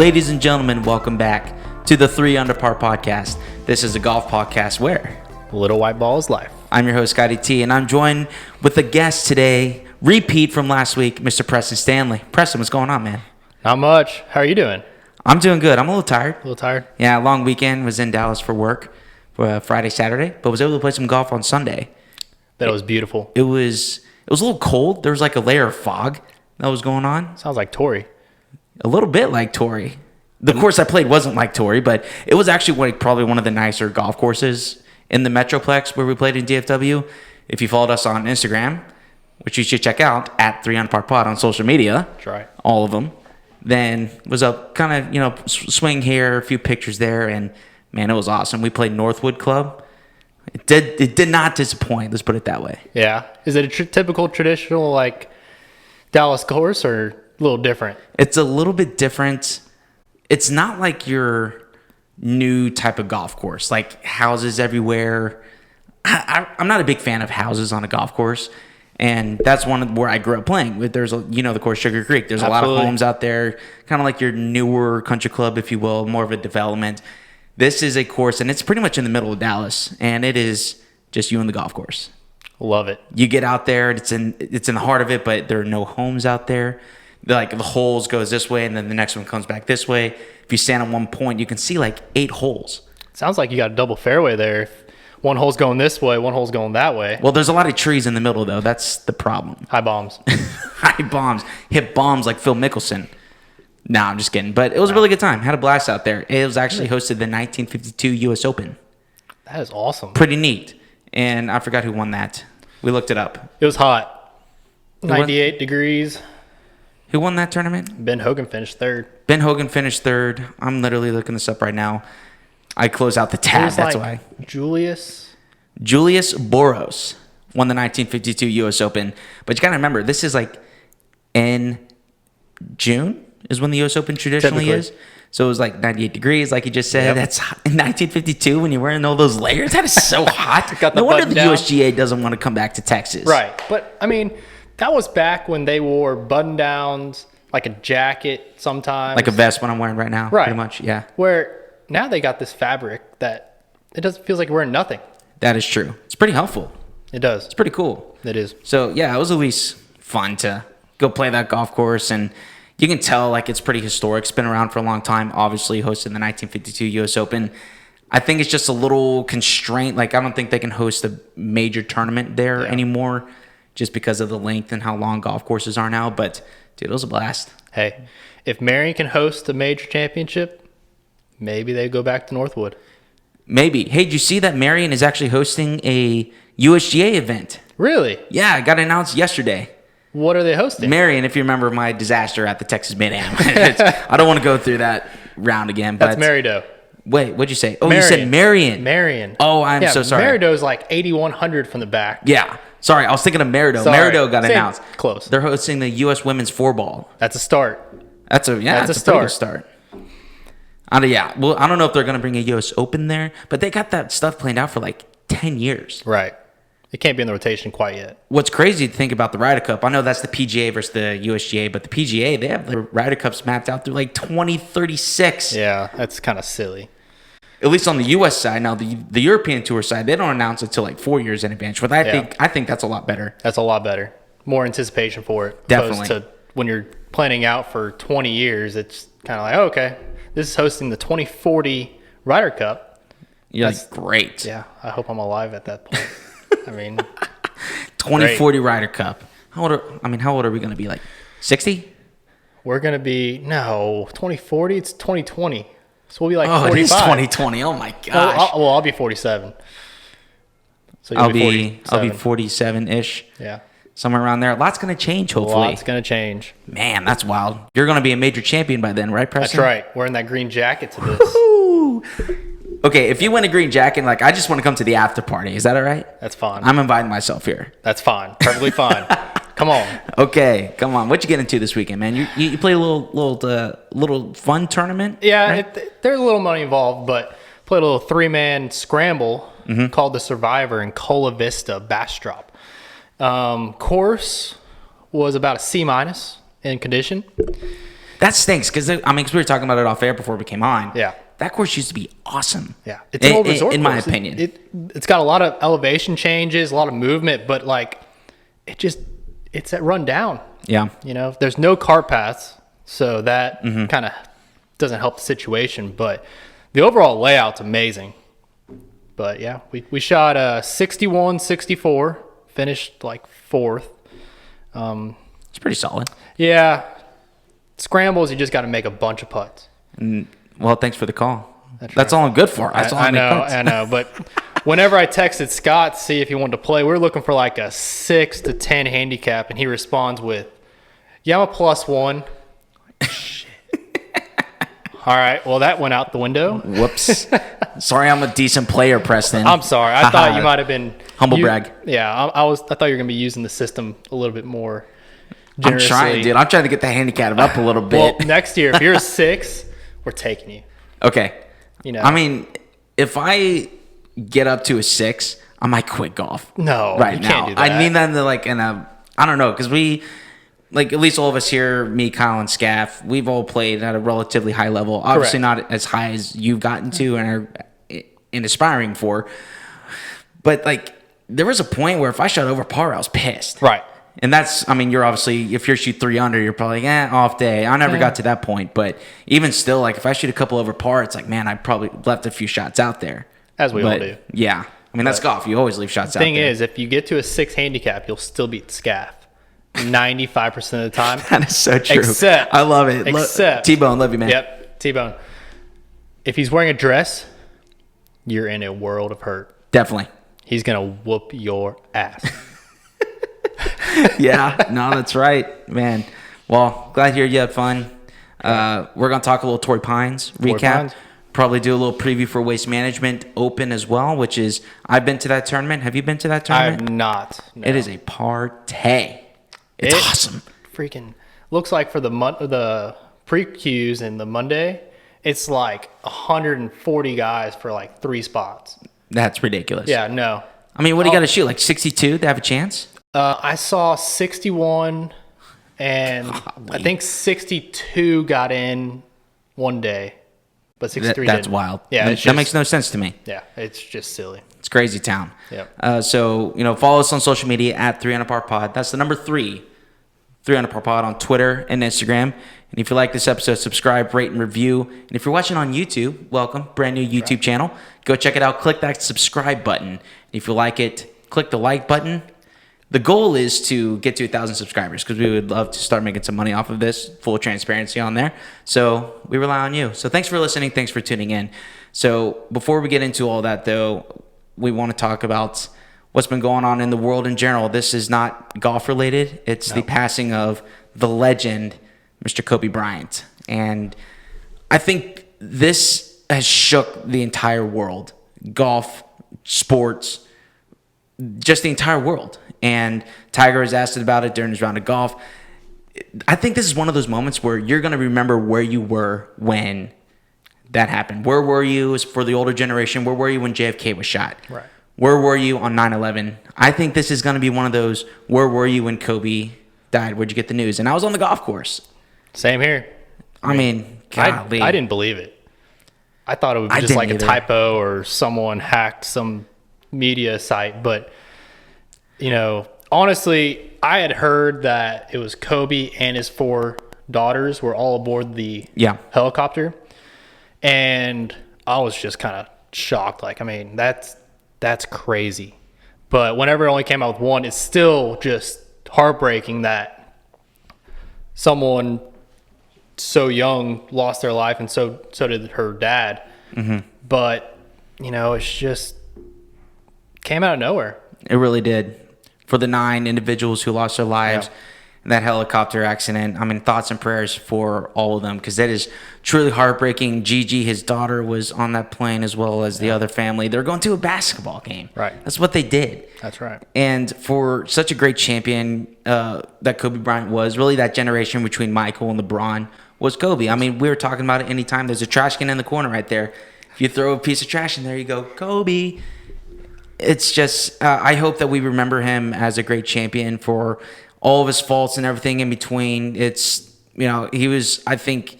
Ladies and gentlemen, welcome back to the 3 Under Par podcast. This is a golf podcast where Little White Ball is life. I'm your host, Scotty T, and I'm joined with a guest today, repeat from last week, Mr. Preston Stanley. Preston, what's going on, man? Not much. How are you doing? I'm doing good. I'm a little tired. A little tired? Yeah, long weekend. Was in Dallas for work for Friday, Saturday, but was able to play some golf on Sunday. That was beautiful. It was a little cold. There was like a layer of fog that was going on. Sounds like Torrey. A little bit like Torrey. The course I played wasn't like Torrey, but it was actually probably one of the nicer golf courses in the Metroplex where we played in DFW. If you followed us on Instagram, which you should check out, at 3 Under Par Pod on social media. That's right. All of them. Then was a kind of, swing here, a few pictures there, and man, it was awesome. We played Northwood Club. It did not disappoint, let's put it that way. Yeah. Is it a typical traditional like Dallas course or a little different? It's a little bit different. It's not like your new type of golf course, like houses everywhere. I'm not a big fan of houses on a golf course, and that's one where I grew up playing. There's the course Sugar Creek. There's Absolutely. A lot of homes out there, kind of like your newer country club, if you will, more of a development. This is a course, and it's pretty much in the middle of Dallas, and it is just you and the golf course. Love it. You get out there, it's in the heart of it, but there are no homes out there. Like the holes goes this way, and then the next one comes back this way. If you stand on one point, you can see like 8 holes. Sounds like you got a double fairway there. If one hole's going this way, one hole's going that way. Well, there's a lot of trees in the middle, though. That's the problem. High bombs. High bombs. Hit bombs like Phil Mickelson. Nah, I'm just kidding. But it was a really good time. Had a blast out there. It was actually hosted the 1952 U.S. Open. That is awesome. Pretty neat. And I forgot who won that. We looked it up. It was hot. 98 degrees. Who won that tournament? Ben Hogan finished third. Ben Hogan finished third. I'm literally looking this up right now. I close out the tab. That's why. Julius Boros won the 1952 U.S. Open. But you got to remember, this is like in June is when the U.S. Open traditionally is. So it was like 98 degrees, like you just said. Yep. That's hot. In 1952 when you're wearing all those layers. That is so hot. Got the No wonder button the down. USGA doesn't want to come back to Texas. Right. But, I mean, that was back when they wore button-downs, like a jacket sometimes. Like a vest, what I'm wearing right now. Right. Pretty much, yeah. Where now they got this fabric that it feels like you're wearing nothing. That is true. It's pretty helpful. It does. It's pretty cool. It is. So, yeah, it was at least fun to go play that golf course. And you can tell, like, it's pretty historic. It's been around for a long time. Obviously, hosted the 1952 U.S. Open. I think it's just a little constraint. Like, I don't think they can host a major tournament there anymore just because of the length and how long golf courses are now. But, dude, it was a blast. Hey, if Marion can host a major championship, maybe they go back to Northwood. Maybe. Hey, did you see that Marion is actually hosting a USGA event? Really? Yeah, it got announced yesterday. What are they hosting? Marion, if you remember my disaster at the Texas Mid-Am. I don't want to go through that round again. But That's Maridoe. Wait, what'd you say? Oh, Marion. you said Marion. Marion. Oh, I'm so sorry. Maridoe's like 8,100 from the back. Yeah. Sorry, I was thinking of Maridoe. Sorry. Maridoe got Same. announced. Close. They're hosting the U.S. Women's 4-ball. That's a start. That's a pretty good start. Well, I don't know if they're going to bring a U.S. Open there, but they got that stuff planned out for like 10 years. Right. It can't be in the rotation quite yet. What's crazy to think about the Ryder Cup, I know that's the PGA versus the USGA, but the PGA, they have the Ryder Cups mapped out through like 2036. Yeah, that's kind of silly. At least on the U.S. side. Now, the European Tour side, they don't announce it until like 4 years in advance, but I think that's a lot better. That's a lot better. More anticipation for it. Definitely. Opposed to when you're planning out for 20 years, it's kind of like, oh, okay, this is hosting the 2040 Ryder Cup. You're like, great. Yeah, I hope I'm alive at that point. I mean, 2040 Ryder Cup. How old are we going to be? Like 60? We're going to be, 2040, it's 2020. So we'll be like 45. Oh, it is 2020. Oh, my gosh. I'll be 47. So I'll be 47-ish. Yeah. Somewhere around there. A lot's going to change, hopefully. A lot's going to change. Man, that's wild. You're going to be a major champion by then, right, Preston? That's right. Wearing that green jacket to this. Woo! Okay, if you win a green jacket, like, I just want to come to the after party. Is that all right? That's fine. I'm inviting myself here. That's fine. Perfectly fine. Come on. Okay, come on. What you get into this weekend, man? You play a little fun tournament? Yeah, right? there's a little money involved, but played a little 3-man scramble called the Survivor in Cola Vista, Bastrop. Course was about a C- in condition. That stinks because I mean, 'cause we were talking about it off air before we came on. Yeah. That course used to be awesome. Yeah, it's an old resort in my course. opinion. It's got a lot of elevation changes, a lot of movement, but like it's that run down. Yeah. You know, there's no cart paths, so that kind of doesn't help the situation. But the overall layout's amazing. But yeah, we shot 61, 64, finished like 4th. It's pretty solid. Yeah, scrambles you just got to make a bunch of putts. Well, thanks for the call. That's right. all I'm good for. That's all I know. But whenever I texted Scott to see if he wanted to play, we were looking for like a 6 to 10 handicap, and he responds with, "Yeah, I'm a +1." Shit. All right. Well, that went out the window. Whoops. Sorry, I'm a decent player, Preston. I'm sorry. I thought you might have been humble brag. Yeah, I thought you were gonna be using the system a little bit more I'm generously. trying, dude. I'm trying to get the handicap up a little Well, bit. next year, if you're a 6, we're taking you. Okay. You know. I mean, if I get up to a 6, I might quit golf. No, right you now. can't do that. I mean that in the, like in a, I don't know, because we, like at least all of us here, me, Kyle, and Scaff, we've all played at a relatively high level. Obviously Correct. not as high as you've gotten to and are aspiring for. But like, there was a point where if I shot over par, I was pissed. Right. And that's, I mean, you're obviously, if you shoot 3 under, you're probably like, off day. I never got to that point. But even still, like, if I shoot a couple over par, it's like, man, I probably left a few shots out there. As we all do. Yeah. I mean, that's golf. You always leave shots out there. Thing is, if you get to a 6 handicap, you'll still beat Scaff 95% of the time. That is so true. Except, I love it. Except T-Bone, love you, man. Yep, T-Bone. If he's wearing a dress, you're in a world of hurt. Definitely. He's gonna whoop your ass. Yeah, no, that's right, man. Well, glad to hear you had fun. We're going to talk a little Torrey Pines recap. Pines. Probably do a little preview for Waste Management Open as well, which is, I've been to that tournament. Have you been to that I tournament? have not. No. It is a party. It's awesome. Freaking looks like for the pre-Qs and the Monday, it's like 140 guys for like 3 spots. That's ridiculous. Yeah, no. I mean, what do you got to shoot? Like 62 to have a chance? I saw 61, and I think 62 got in one day, but 63 That's didn't. wild. Yeah, that makes no sense to me. Yeah, it's just silly. It's crazy town. Yep. So, follow us on social media at 300 Par Pod. That's the number 3, 300 Par Pod on Twitter and Instagram. And if you like this episode, subscribe, rate, and review. And if you're watching on YouTube, welcome. Brand new YouTube channel. Go check it out. Click that subscribe button. And if you like it, click the like button. The goal is to get to 1,000 subscribers because we would love to start making some money off of this. Full transparency on there. So we rely on you. So thanks for listening. Thanks for tuning in. So before we get into all that, though, we want to talk about what's been going on in the world in general. This is not golf related. It's the passing of the legend, Mr. Kobe Bryant. And I think this has shook the entire world. Golf, sports, just the entire world. And Tiger was asked about it during his round of golf. I think this is one of those moments where you're going to remember where you were when that happened. Where were you for the older generation? Where were you when JFK was shot? Right. Where were you on 9/11? I think this is going to be one of those, where were you when Kobe died? Where'd you get the news? And I was on the golf course. Same here. I mean, golly. I didn't believe it. I thought it would be just like a typo or someone hacked some media site, but honestly, I had heard that it was Kobe and his 4 daughters were all aboard the helicopter. And I was just kind of shocked. Like, I mean, that's crazy. But whenever it only came out with 1, it's still just heartbreaking that someone so young lost their life, and so did her dad. Mm-hmm. But, it's just came out of nowhere. It really did. For the 9 individuals who lost their lives in that helicopter accident, I mean, thoughts and prayers for all of them, because that is truly heartbreaking. Gigi, his daughter, was on that plane, as well as the other family. They're going to a basketball game. Right. That's what they did. That's right. And for such a great champion that Kobe Bryant was, really that generation between Michael and LeBron was Kobe. I mean, we were talking about it anytime. There's a trash can in the corner right there. If you throw a piece of trash in there, you go, Kobe. It's just, I hope that we remember him as a great champion for all of his faults and everything in between. It's he was, I think,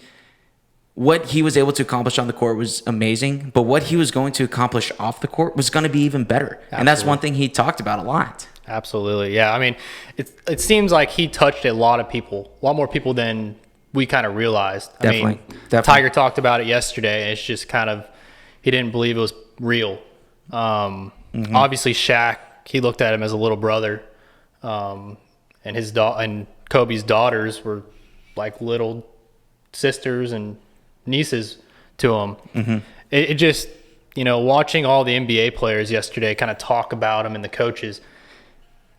what he was able to accomplish on the court was amazing, but what he was going to accomplish off the court was going to be even better. Absolutely. And that's one thing he talked about a lot. Absolutely. Yeah. I mean, it seems like he touched a lot more people than we kind of realized. Definitely. Tiger talked about it yesterday, and it's just kind of, he didn't believe it was real. Obviously Shaq, he looked at him as a little brother. And and Kobe's daughters were like little sisters and nieces to him. It just, watching all the NBA players yesterday kind of talk about him and the coaches,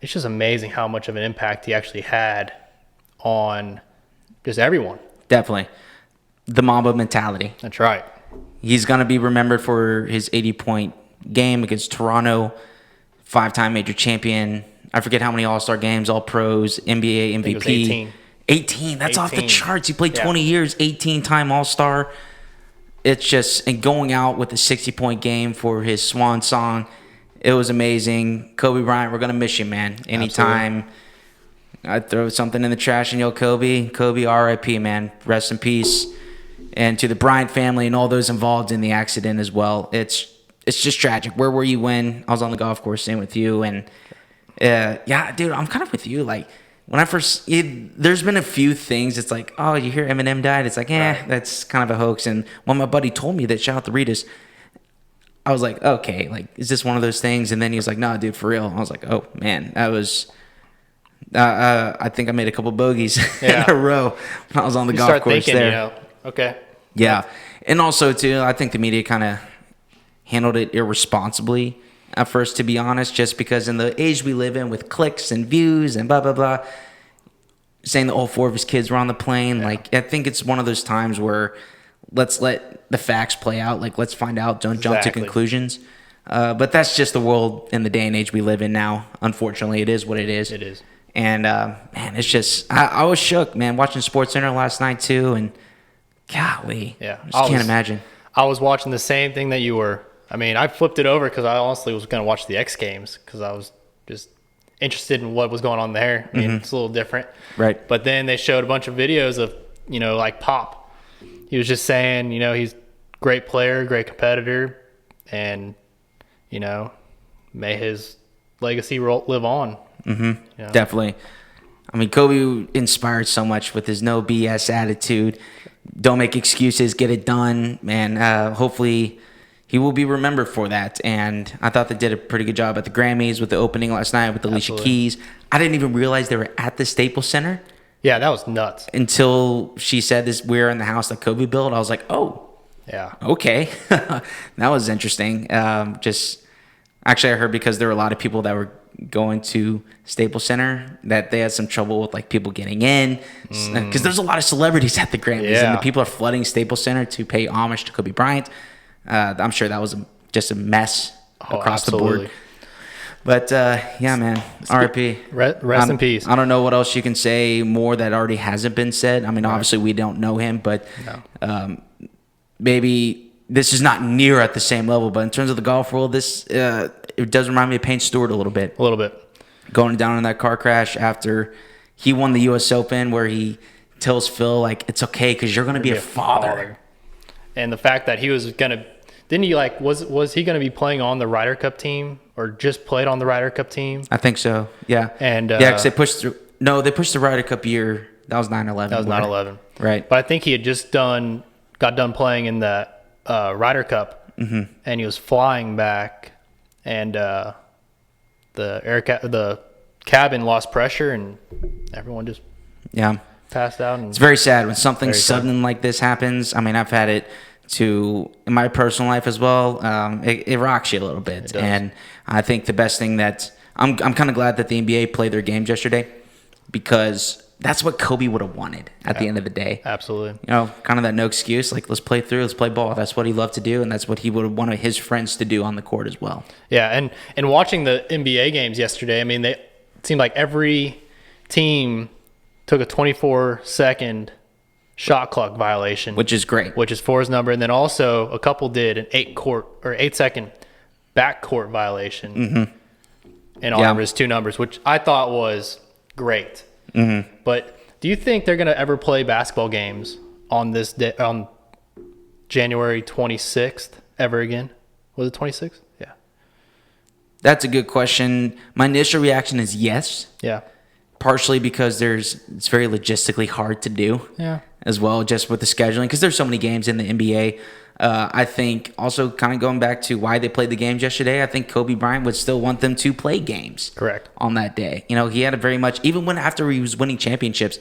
it's just amazing how much of an impact he actually had on just everyone. Definitely. The Mamba mentality. That's right. He's going to be remembered for his 80-point game against Toronto, 5-time major champion. I forget how many All-Star games, All-Pros, NBA MVP. I think it was 18. 18. That's 18. Off the charts. He played 20 years, 18-time All-Star. It's just, and going out with a 60-point game for his swan song, it was amazing. Kobe Bryant, we're going to miss you, man. Anytime I throw something in the trash and yell Kobe, RIP, man. Rest in peace. And to the Bryant family and all those involved in the accident as well. It's just tragic. Where were you when I was on the golf course? Same with you. And yeah, dude, I'm kind of with you. Like, when I first, there's been a few things. It's like, oh, you hear Eminem died? It's like, that's kind of a hoax. And when my buddy told me that, shout out to Ritas, I was like, okay, like, is this one of those things? And then he was like, no, dude, for real. I was like, oh, man, that was, I think I made a couple bogeys in a row when I was on the golf course there. Okay. Yeah. And also, too, I think the media kind of handled it irresponsibly at first, to be honest, just because in the age we live in with clicks and views and blah, blah, blah, saying that all 4 of his kids were on the plane. Like, I think it's one of those times where let's let the facts play out. Like, let's find out. Don't jump to conclusions. But that's just the world in the day and age we live in now. Unfortunately, it is what it is. It is. And, man, it's just, I was shook, man, watching SportsCenter last night, too. And, golly, I just can't imagine. I was watching the same thing that you were. I mean, I flipped it over because I honestly was going to watch the X Games because I was just interested in what was going on there. I mean, it's a little different. Right. But then they showed a bunch of videos of, like Pop. He was just saying, he's a great player, great competitor, and, may his legacy live on. Definitely. I mean, Kobe inspired so much with his no BS attitude. Don't make excuses, get it done. Man, hopefully he will be remembered for that. And I thought they did a pretty good job at the Grammys with the opening last night with Alicia Keys. I didn't even realize they were at the Staples Center. Yeah, that was nuts. Until she said this, we're in the house that Kobe built. I was like, oh, yeah, okay. That was interesting. Actually, I heard because there were a lot of people that were going to Staples Center that they had some trouble with like people getting in because there's a lot of celebrities at the Grammys and the people are flooding Staples Center to pay homage to Kobe Bryant. I'm sure that was just a mess across the board. But yeah, man, RIP. Rest in peace. I don't know what else you can say more that already hasn't been said. I mean, obviously we don't know him, but maybe this is not near at the same level. But in terms of the golf world, this it does remind me of Payne Stewart a little bit. A little bit. Going down in that car crash after he won the U.S. Open, where he tells Phil like it's okay because you're going to be a father. And the fact that he was going to. Didn't he was he going to be playing on the Ryder Cup team or just played on the Ryder Cup team? I think so. Yeah. And because they pushed through. No, they pushed the Ryder Cup year. That was 9/11. That was 9/11. Right. But I think he had just got done playing in the Ryder Cup, and he was flying back, and the cabin lost pressure, and everyone just passed out. And it's very sad when something sudden like this happens. I mean, I've had it in my personal life as well. It rocks you a little bit, and I think the best thing that I'm kind of glad that the NBA played their games yesterday because that's what Kobe would have wanted at the end of the day. Absolutely. Kind of that no excuse, like let's play through, let's play ball. That's what he loved to do, and that's what he would have wanted his friends to do on the court as well. Yeah, and watching the NBA games yesterday, I mean, it seemed like every team took a 24-second shot clock violation. Which is great. Which is for his number. And then also a couple did an 8-second backcourt violation in honor of his 2 numbers, which I thought was great. But Do you think they're going to ever play basketball games on this day, on January 26th ever again? Was it 26th? Yeah. That's a good question. My initial reaction is yes. Yeah. Partially because it's very logistically hard to do. Yeah. As well, just with the scheduling, because there's so many games in the NBA. I think also kind of going back to why they played the games yesterday, I think Kobe Bryant would still want them to play games. Correct. On that day. He had a very much, even when after he was winning championships,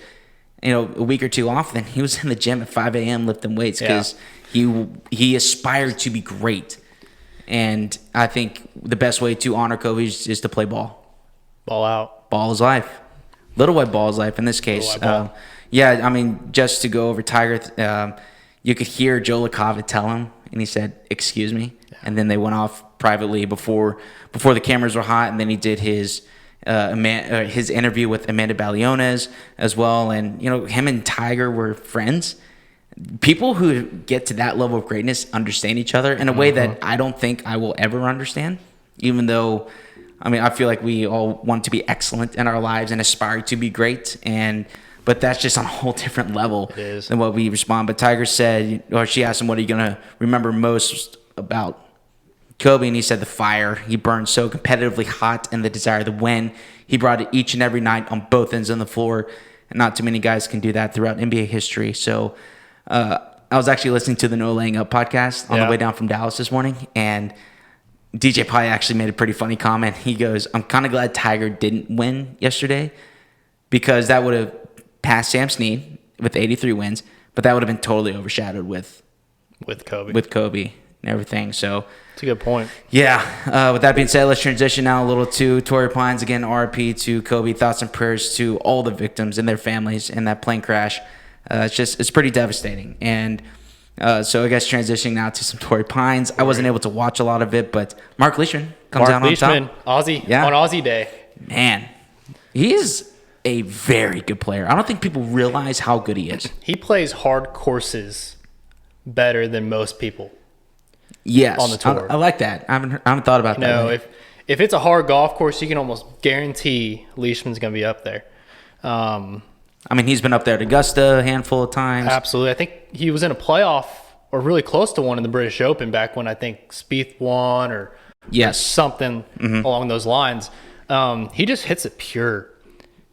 a week or two off, then he was in the gym at 5 a.m. lifting weights because he aspired to be great. And I think the best way to honor Kobe is to play ball. Ball out. Ball is life. Little white ball is life in this case. Yeah, I mean, just to go over Tiger, you could hear Joe LaCava tell him, and he said, "Excuse me," and then they went off privately before the cameras were hot, and then he did his interview with Amanda Baliones as well, and him and Tiger were friends. People who get to that level of greatness understand each other in a way that I don't think I will ever understand, even though, I mean, I feel like we all want to be excellent in our lives and aspire to be great, but that's just on a whole different level than what we respond. But Tiger said, or she asked him, what are you going to remember most about Kobe? And he said the fire. He burned so competitively hot and the desire to win. He brought it each and every night on both ends of the floor. And not too many guys can do that throughout NBA history. So I was actually listening to the No Laying Up podcast on the way down from Dallas this morning. And DJ Pye actually made a pretty funny comment. He goes, I'm kind of glad Tiger didn't win yesterday because that would have passed Sam Snead with 83 wins, but that would have been totally overshadowed with Kobe and everything. So that's a good point. Yeah. With that being said, let's transition now a little to Torrey Pines. Again, RIP to Kobe. Thoughts and prayers to all the victims and their families in that plane crash. It's pretty devastating. And so I guess transitioning now to some Torrey Pines. I wasn't able to watch a lot of it, but Mark Leishman comes out on top. Aussie, on Aussie Day. Man, he is a very good player. I don't think people realize how good he is. He plays hard courses better than most people. Yes, on the tour. I like that. I haven't thought about that. No, if it's a hard golf course, you can almost guarantee Leishman's going to be up there. I mean, he's been up there at Augusta a handful of times. Absolutely. I think he was in a playoff or really close to one in the British Open back when I think Spieth won or something along those lines. He just hits it pure.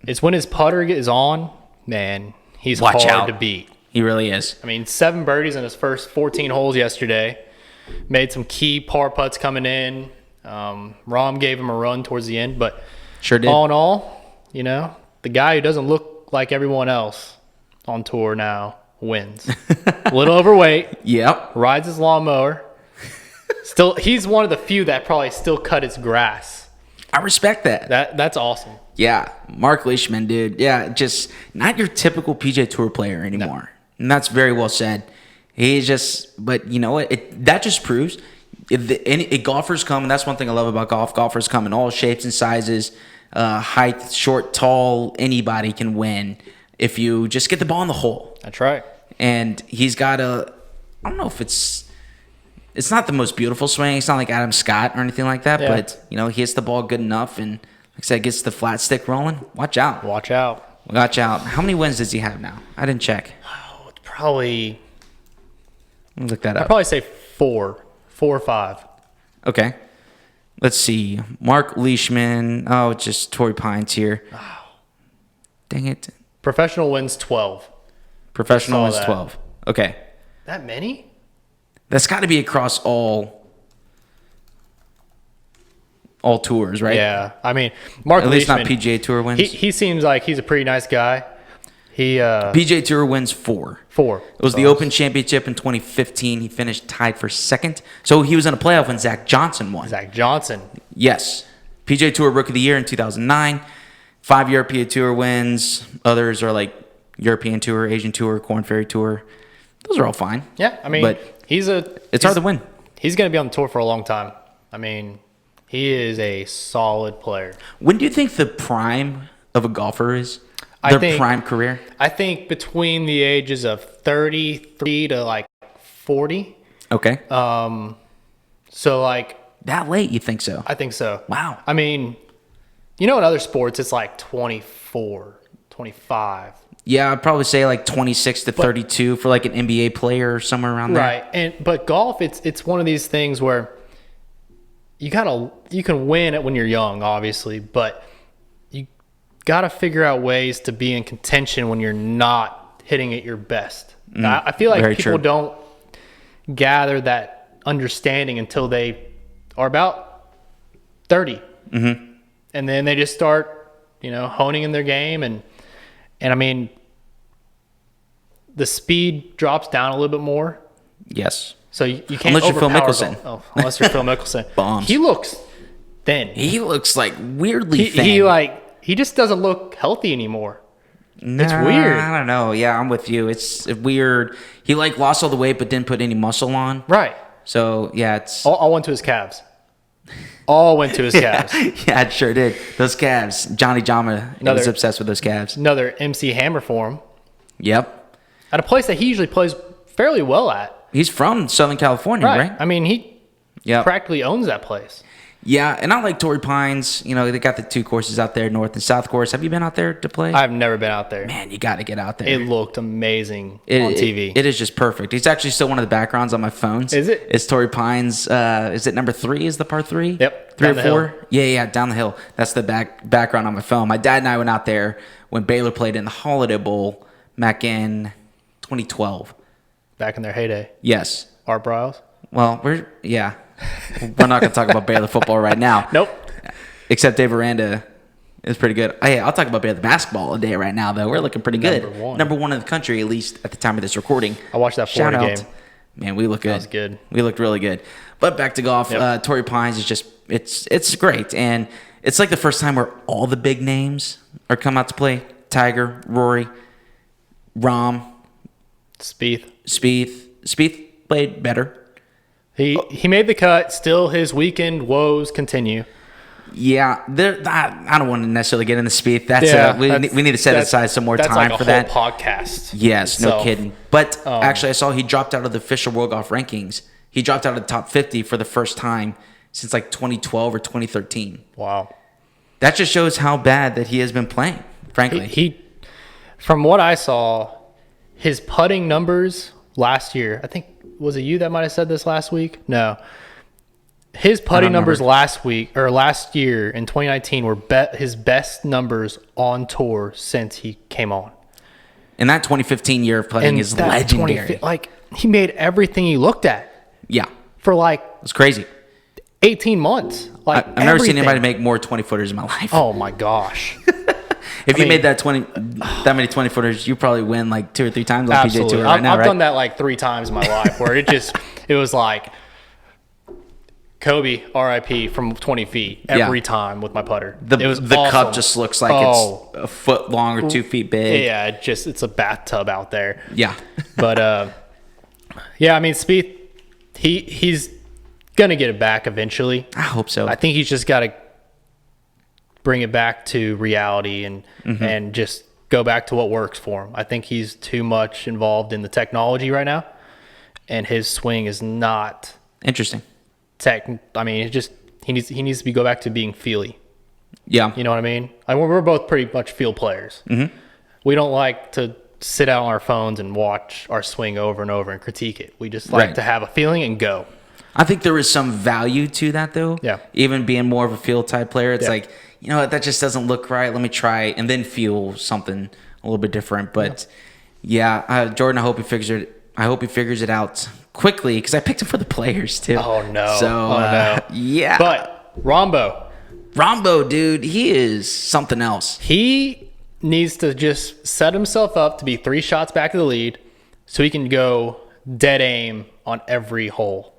It's when his putter is on, man, he's hard to beat. He really is. I mean, 7 birdies in his first 14 holes yesterday. Made some key par putts coming in. Rahm gave him a run towards the end, but sure did. All in all, the guy who doesn't look like everyone else on tour now wins. A little overweight. Yep. Rides his lawnmower. Still, he's one of the few that probably still cut his grass. I respect that. That's awesome. Yeah, Mark Leishman, dude. Yeah, just not your typical PGA Tour player anymore. No. And that's very well said. He's just, but you know what? That just proves if golfers come, and that's one thing I love about golf. Golfers come in all shapes and sizes, height, short, tall. Anybody can win if you just get the ball in the hole. That's right. And he's got I don't know if it's not the most beautiful swing. It's not like Adam Scott or anything like that, but he hits the ball good enough and, like I said, gets the flat stick rolling. Watch out. Watch out. Watch out. How many wins does he have now? I didn't check. Oh, it's probably. Let me look that up. I'd probably say 4 or 5. Okay. Let's see. Mark Leishman. Oh, it's just Torrey Pines here. Oh. Dang it. Professional wins 12. Professional wins 12. Okay. That many? That's got to be across all tours, right? Yeah. I mean, Mark Leishman. At least Leishman, not PGA Tour wins. He seems like he's a pretty nice guy. PGA Tour wins 4. It was the Open Championship in 2015. He finished tied for second. So he was in a playoff when Zach Johnson won. Zach Johnson. Yes. PGA Tour Rookie of the Year in 2009. 5 European Tour wins. Others are like European Tour, Asian Tour, Korn Ferry Tour. Those are all fine. Yeah, I mean, but it's hard to win. He's going to be on the tour for a long time. I mean, he is a solid player. When do you think the prime of a golfer is? Prime career? I think between the ages of 33 to like 40. Okay. So like that late, you think so? I think so. Wow. I mean, in other sports it's like 24, 25. Yeah, I'd probably say like 26 to 32 for like an NBA player or somewhere around there. Right. But golf, it's one of these things where you can win it when you're young, obviously, but you got to figure out ways to be in contention when you're not hitting at your best. I feel like people don't gather that understanding until they are about 30. Mm-hmm. And then they just start, honing in their game. And I mean, the speed drops down a little bit more. Yes. So you can't unless you're Phil overpower Mickelson. Unless you're Phil Mickelson. Bombs. He looks thin. He looks like weirdly thin. He just doesn't look healthy anymore. Nah, it's weird. I don't know. Yeah, I'm with you. It's weird. He lost all the weight but didn't put any muscle on. Right. So yeah, it's all went to his calves. All went to his calves. Yeah, it sure did. Those calves. Johnny Jama was obsessed with those calves. Another MC Hammer for him. Yep. At a place that he usually plays fairly well at. He's from Southern California, right? I mean, he practically owns that place. Yeah, and I like Torrey Pines. They got the 2 courses out there, North and South course. Have you been out there to play? I've never been out there. Man, you got to get out there. It looked amazing on TV. It is just perfect. It's actually still one of the backgrounds on my phones. Is it? It's Torrey Pines. Is it number 3 is the par 3? Yep. 3 or 4? Yeah, down the hill. That's the background on my phone. My dad and I went out there when Baylor played in the Holiday Bowl back in 2012. Back in their heyday. Yes. Art Briles? Well, we're not going to talk about Baylor football right now. Nope. Except Dave Aranda is pretty good. Hey, I'll talk about Baylor basketball a day right now, though. We're looking pretty good. Number one in the country, at least at the time of this recording. I watched that Florida game. Man, we look good. That was good. We looked really good. But back to golf. Yep. Torrey Pines is just it's great, and it's like the first time where all the big names are come out to play. Tiger, Rory, Rahm, Spieth played better. He made the cut. Still, his weekend woes continue. Yeah, I don't want to necessarily get into Spieth. We need to set aside some more time for that. That's like a whole podcast. Yes, no kidding. But actually, I saw he dropped out of the official World Golf Rankings. He dropped out of the top 50 for the first time since like 2012 or 2013. Wow. That just shows how bad that he has been playing, frankly. He from what I saw, his putting numbers last year, I think, was it you that might have said this last week? No. His putting numbers last year in 2019 were his best numbers on tour since he came on. And that 2015 year of putting is legendary. He made everything he looked at. Yeah. For it's crazy. 18 months. I've never seen anybody make more 20-footers in my life. Oh my gosh. If you made that many 20-footers, you probably win like 2 or 3 times on PGA Tour right now, right? I've done that like 3 times in my life where it was like Kobe, RIP, from 20 feet every time with my putter. The awesome. cup just looks like it's a foot long or 2 feet big. Yeah, it's a bathtub out there. Yeah. But I mean, Spieth, he's gonna get it back eventually. I hope so. I think he's just got to bring it back to reality and just go back to what works for him. I think he's too much involved in the technology right now, and his swing is not interesting. I mean, he needs to go back to being feely. Yeah, you know what I mean. We're both pretty much field players. Mm-hmm. We don't like to sit out on our phones and watch our swing over and over and critique it. We just like to have a feeling and go. I think there is some value to that, though. Yeah. Even being more of a field type player, it's like, that just doesn't look right. Let me try and then feel something a little bit different. But Jordan, I hope he figures it out quickly because I picked him for the players too. Oh no! So yeah. But Rombo, dude, he is something else. He needs to just set himself up to be 3 shots back of the lead, so he can go dead aim on every hole.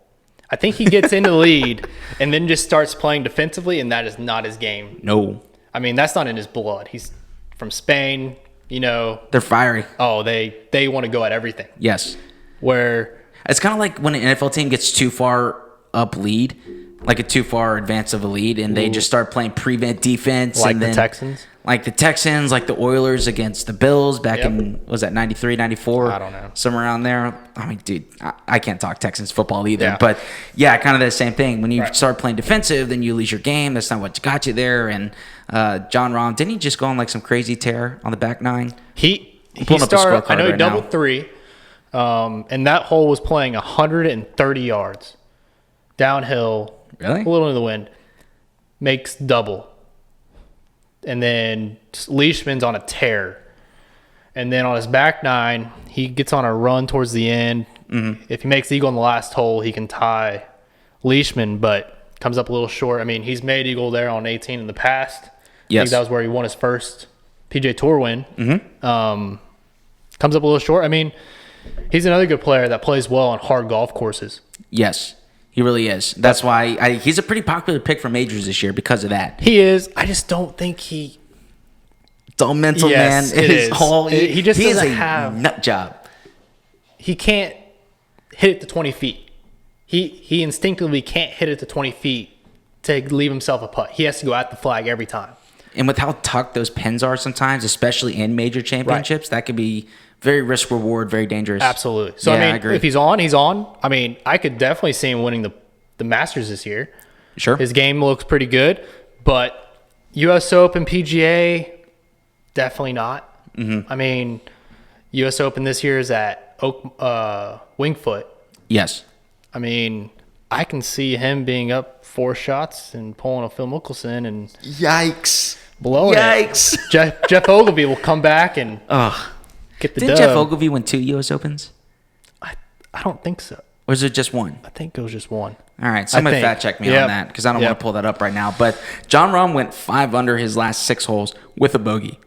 I think he gets into the lead and then just starts playing defensively, and that is not his game. No. I mean, that's not in his blood. He's from Spain, They're fiery. Oh, they want to go at everything. Yes. Where it's kind of like when an NFL team gets too far up lead, like a too far advance of a lead, and they just start playing prevent defense. Like the Texans? Like the Texans, like the Oilers against the Bills back in, was that 93, 94? I don't know. Somewhere around there. I mean, dude, I can't talk Texans football either. Yeah. But, kind of the same thing. When you start playing defensive, then you lose your game. That's not what got you there. And John Rahm, didn't he just go on like some crazy tear on the back 9? he started. I know he doubled 3, and that hole was playing 130 yards downhill. Really? A little into the wind. Makes double. And then Leishman's on a tear. And then on his back 9, he gets on a run towards the end. Mm-hmm. If he makes eagle on the last hole, he can tie Leishman, but comes up a little short. I mean, he's made eagle there on 18 in the past. Yes. I think that was where he won his first PGA Tour win. Mm-hmm. Comes up a little short. I mean, he's another good player that plays well on hard golf courses. Yes. He really is. That's why he's a pretty popular pick for majors this year because of that. He is. I just don't think he. It's all mental, man. It is. He just doesn't have nut job. He can't hit it to 20 feet. He instinctively can't hit it to 20 feet to leave himself a putt. He has to go at the flag every time. And with how tucked those pins are sometimes, especially in major championships, that could be very risk reward, very dangerous. Absolutely. So, yeah, I mean, if he's on, he's on. I mean, I could definitely see him winning the Masters this year. Sure. His game looks pretty good, but U.S. Open, PGA, definitely not. Mm-hmm. I mean, U.S. Open this year is at Wingfoot. Yes. I mean, I can see him being up 4 shots and pulling a Phil Mickelson and yikes, blowing it. Jeff Ogilvy will come back and get the dub. Didn't Jeff Ogilvy win 2 U.S. Opens? I don't think so. Or is it just 1? I think it was just 1. All right, somebody fact check me on that because I don't want to pull that up right now. But Jon Rahm went 5 under his last 6 holes with a bogey.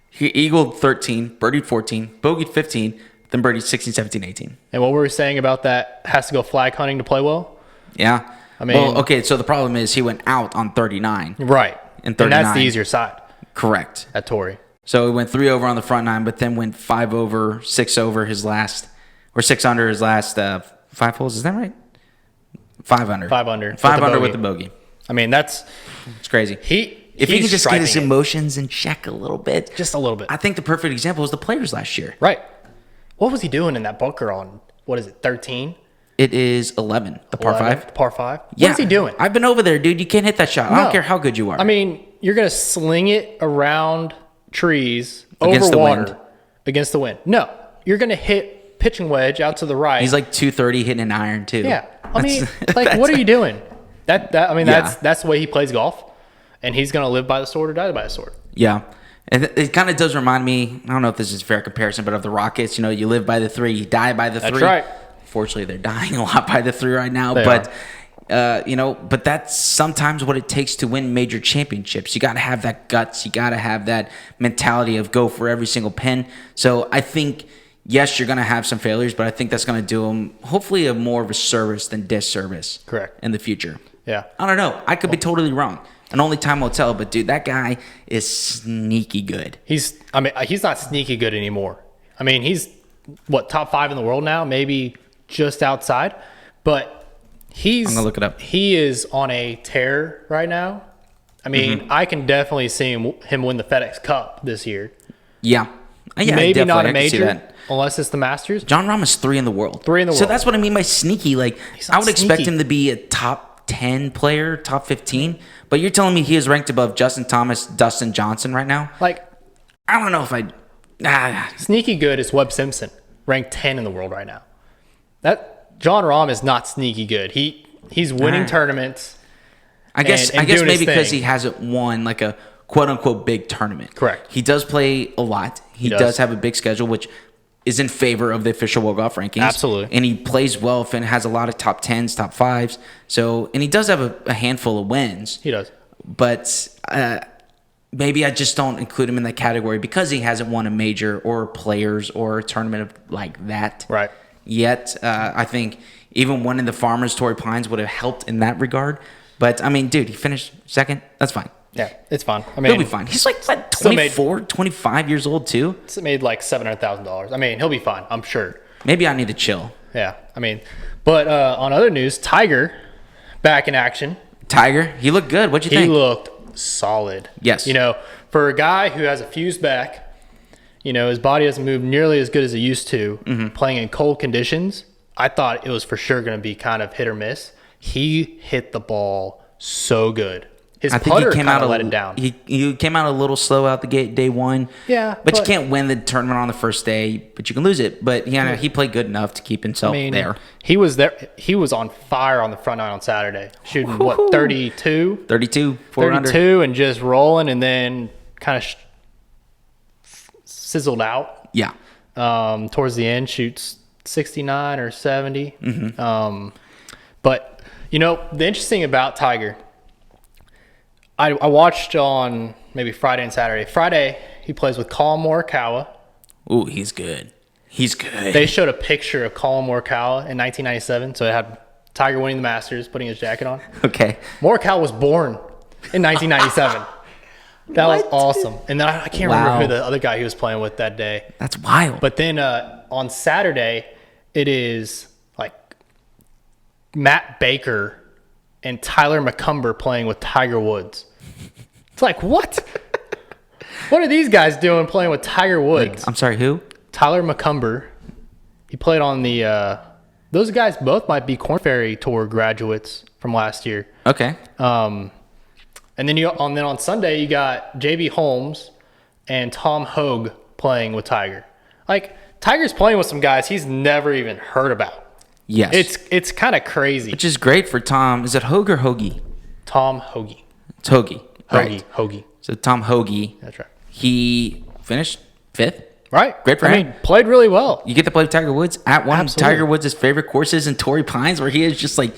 He eagled 13, birdied 14, bogeyed 15, then birdied 16, 17, 18. And what were we saying about that? Has to go flag hunting to play well? Yeah. I mean, well, okay, so the problem is he went out on 39. Right. And 39. And that's the easier side. Correct. At Torrey. So he went 3 over on the front 9, but then went 5 over, 6 over his last, or 6 under his last 5 holes. Is that right? 5 under. 5 under. 5 under with the bogey. I mean, it's crazy. If he can just get his emotions in check a little bit. Just a little bit. I think the perfect example was the Players last year. Right. What was he doing in that bunker on, 13? It is 11, the par 5. The par 5? What is he doing? I've been over there, dude. You can't hit that shot. I don't care how good you are. I mean, you're going to sling it around trees, against over the water, wind. Against the wind. No. You're going to hit pitching wedge out to the right. He's like 230 hitting an iron, too. Yeah. I mean, what are you doing? That's the way he plays golf. And he's going to live by the sword or die by the sword. Yeah. And it kind of does remind me, I don't know if this is a fair comparison, but of the Rockets. You know, you live by the 3, you die by the 3. That's right. Fortunately, they're dying a lot by the 3 right now. But that's sometimes what it takes to win major championships. You got to have that guts. You got to have that mentality of go for every single pin. So I think, yes, you're going to have some failures, but I think that's going to do them hopefully more of a service than disservice. Correct. In the future. Yeah. I don't know. I could be totally wrong. And only time will tell. But, dude, that guy is sneaky good. He's not sneaky good anymore. I mean, he's, top 5 in the world now? Maybe just outside. But I'm going to look it up. He is on a tear right now. I mean, I can definitely see him win the FedEx Cup this year. Yeah. Maybe not a major, unless it's the Masters. Jon Rahm is 3 in the world. 3 in the world. So that's what I mean by sneaky. Like, I would expect him to be a top 10 player, top 15. But you're telling me he is ranked above Justin Thomas, Dustin Johnson right now? Like, I don't know if sneaky good is Webb Simpson, ranked 10 in the world right now. That Jon Rahm is not sneaky good. He's winning tournaments. I guess maybe because he hasn't won like a quote unquote big tournament. Correct. He does play a lot. He does have a big schedule, which is in favor of the official World Golf rankings. Absolutely. And he plays well and has a lot of top 10s, top 5s. So, and he does have a handful of wins. He does. But maybe I just don't include him in that category because he hasn't won a major or players or a tournament like that. Right. Yet, I think even winning the Farmers Torrey Pines would have helped in that regard. But, I mean, dude, he finished 2nd. That's fine. Yeah, it's fine. I mean, he'll be fine. He's like, what, 24, 25 years old, too? It's made like $700,000. I mean, he'll be fine, I'm sure. Maybe I need to chill. Yeah, I mean, but on other news, Tiger back in action. Tiger, he looked good. What'd you think? He looked solid. Yes. You know, for a guy who has a fused back, you know, his body doesn't move nearly as good as it used to, playing in cold conditions, I thought it was for sure going to be kind of hit or miss. He hit the ball so good. His I think putter he came kind out of let it down. He came out a little slow out the gate day one. Yeah, but you can't win the tournament on the first day, but you can lose it. But he played good enough to keep himself there. He was there. He was on fire on the front nine on Saturday, shooting what 32, 32, and just rolling, and then kind of sizzled out. Yeah. Towards the end, shoots 69 or 70. Mm-hmm. But the interesting about Tiger. I watched on maybe Friday and Saturday. Friday, he plays with Colin Morikawa. Ooh, he's good. He's good. They showed a picture of Colin Morikawa in 1997. So it had Tiger winning the Masters, putting his jacket on. Okay. Morikawa was born in 1997. That was awesome. And then I can't remember who the other guy he was playing with that day. That's wild. But then on Saturday, it is like Matt Baker and Tyler McCumber playing with Tiger Woods. It's like, what? What are these guys doing playing with Tiger Woods? I'm sorry, who? Tyler McCumber. He played on the those guys both might be Korn Ferry Tour graduates from last year. Okay. And then on Sunday you got JB Holmes and Tom Hogue playing with Tiger. Like, Tiger's playing with some guys he's never even heard about. Yes. It's kind of crazy. Which is great for Tom. Is it Hogue or Hoagie? Tom Hoagie. It's Hoagie. Right. Hoagie. So Tom Hoagie. That's right. He finished 5th. Right. Great for him. Played really well. You get to play with Tiger Woods at one of Tiger Woods' favorite courses in Torrey Pines, where he is just like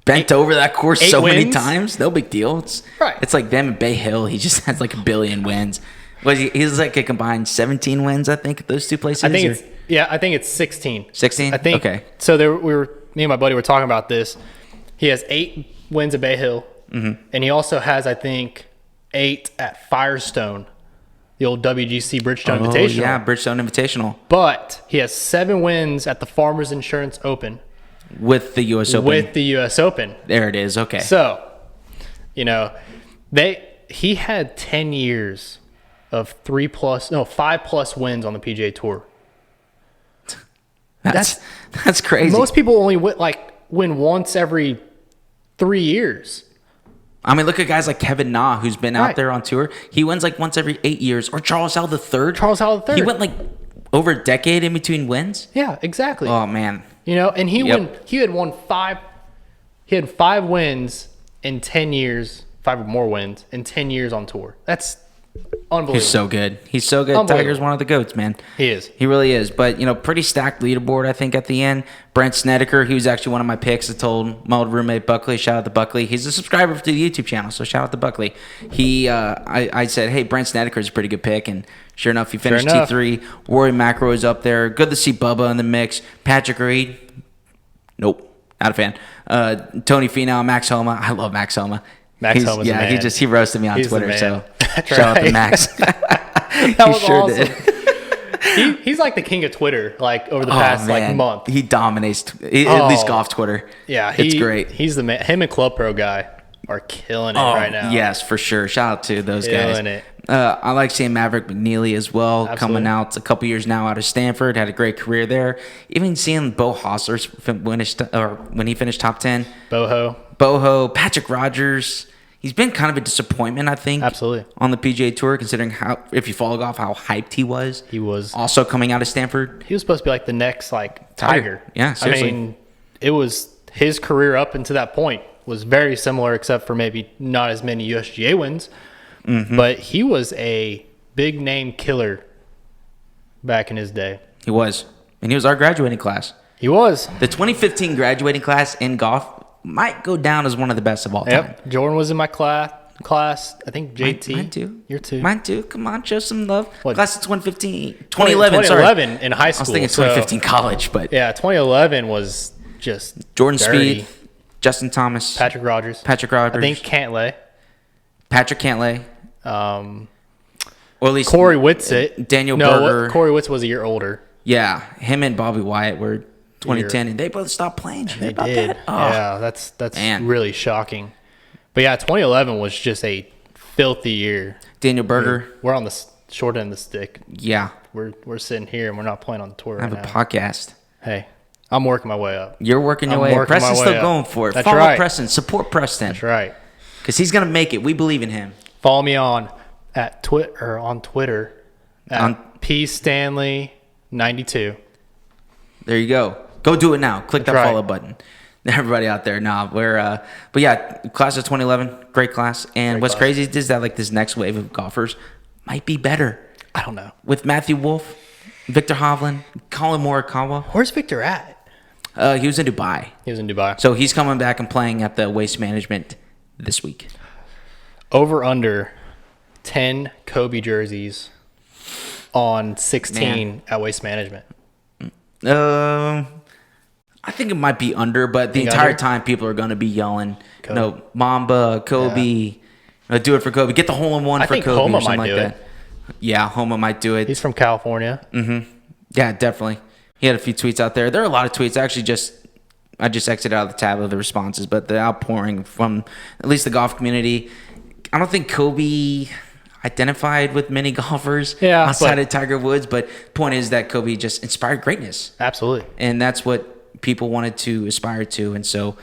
bent over that course so many times. No big deal. It's like them and Bay Hill. He just has like a billion wins. He's like a combined 17 wins, I think, at those two places. I think it's 16. 16? I think. Okay. So me and my buddy were talking about this. He has 8 wins at Bay Hill, and he also has, I think, 8 at Firestone, the old WGC Bridgestone Invitational. Yeah, Bridgestone Invitational. But he has 7 wins at the Farmers Insurance Open. With the U.S. Open. There it is. Okay. So, he had 10 years of 5+ wins on the PGA Tour. That's crazy. Most people only win once every 3 years. I mean, look at guys like Kevin Na, who's been out there on tour. He wins like once every 8 years. Or Charles Howell III. He went like over a decade in between wins. Yeah, exactly. Oh man. And he had won 5. He had 5 wins in 10 years. 5 or more wins in 10 years on tour. That's unbelievable. He's so good. Tiger's one of the GOATs, man. He is. He really is. But, pretty stacked leaderboard, I think, at the end. Brent Snedeker, he was actually one of my picks. I told my old roommate Buckley, shout out to Buckley. He's a subscriber to the YouTube channel, so shout out to Buckley. I said, hey, Brent Snedeker is a pretty good pick, and sure enough, he finished T3. Rory McIlroy is up there. Good to see Bubba in the mix. Patrick Reed, nope, not a fan. Tony Finau, Max Homa. I love Max Homa. Max Homa's a man. He roasted me on Twitter, so shout out to Max. That was awesome. He's like the king of Twitter, like over the past month. He dominates at least golf Twitter. Yeah, it's great. He's the man. Him and Club Pro guy are killing it right now. Yes, for sure. Shout out to those guys. Killing it. I like seeing Maverick McNeely as well. Absolutely. Coming out a couple years now out of Stanford, had a great career there. Even seeing Bo Hossler when he finished top 10. Boho, Patrick Rogers. He's been kind of a disappointment, I think. Absolutely. On the PGA Tour, considering if you follow golf, how hyped he was. He was. Also coming out of Stanford. He was supposed to be like the next Tiger. Yeah, seriously. I mean, it was his career up until that point was very similar, except for maybe not as many USGA wins. Mm-hmm. But he was a big name killer back in his day. He was. And he was our graduating class. He was. The 2015 graduating class in golf might go down as one of the best of all time. Yep. Jordan was in my class. I think JT. Mine too. You're too. Mine too. Come on, show some love. What? Class of 2011, 2011 in high school. I was thinking 2015 college, but... Yeah, 2011 was just Jordan dirty. Spieth, Justin Thomas. Patrick Rogers. I think Cantlay. Patrick Cantlay. Or at least... Corey Whitsitt. Daniel Berger. Corey Whitsitt was a year older. Yeah, him and Bobby Wyatt were 2010, and they both stopped playing. They did. Yeah, that's really shocking. But yeah, 2011 was just a filthy year. Daniel Berger. We're on the short end of the stick. Yeah. We're sitting here and we're not playing on the tour right now. I have a podcast. Hey, I'm working my way up. You're working your way up. Preston's still going for it. That's Follow right. Preston. Support Preston. That's right. because he's gonna make it. We believe in him. Follow me on Twitter at P Stanley 92. There you go. Go do it now. Click that right. follow button. Everybody out there, but yeah, class of 2011, great class. And what's crazy is that like this next wave of golfers might be better. I don't know. With Matthew Wolff, Victor Hovland, Colin Morikawa. Where's Victor at? He was in Dubai. So he's coming back and playing at the Waste Management this week. Over under 10 Kobe jerseys on 16 at Waste Management. I think it might be under, but the entire time people are going to be yelling, no, Mamba, Kobe, do it for Kobe. Get the hole-in-one for Kobe. I think Homa might do it. Yeah, Homa might do it. He's from California. Mm-hmm. Yeah, definitely. He had a few tweets out there. There are a lot of tweets. I just exited out of the tab of the responses, but the outpouring from at least the golf community. I don't think Kobe identified with many golfers outside of Tiger Woods, but point is that Kobe just inspired greatness. Absolutely. And that's what people wanted to aspire to. And so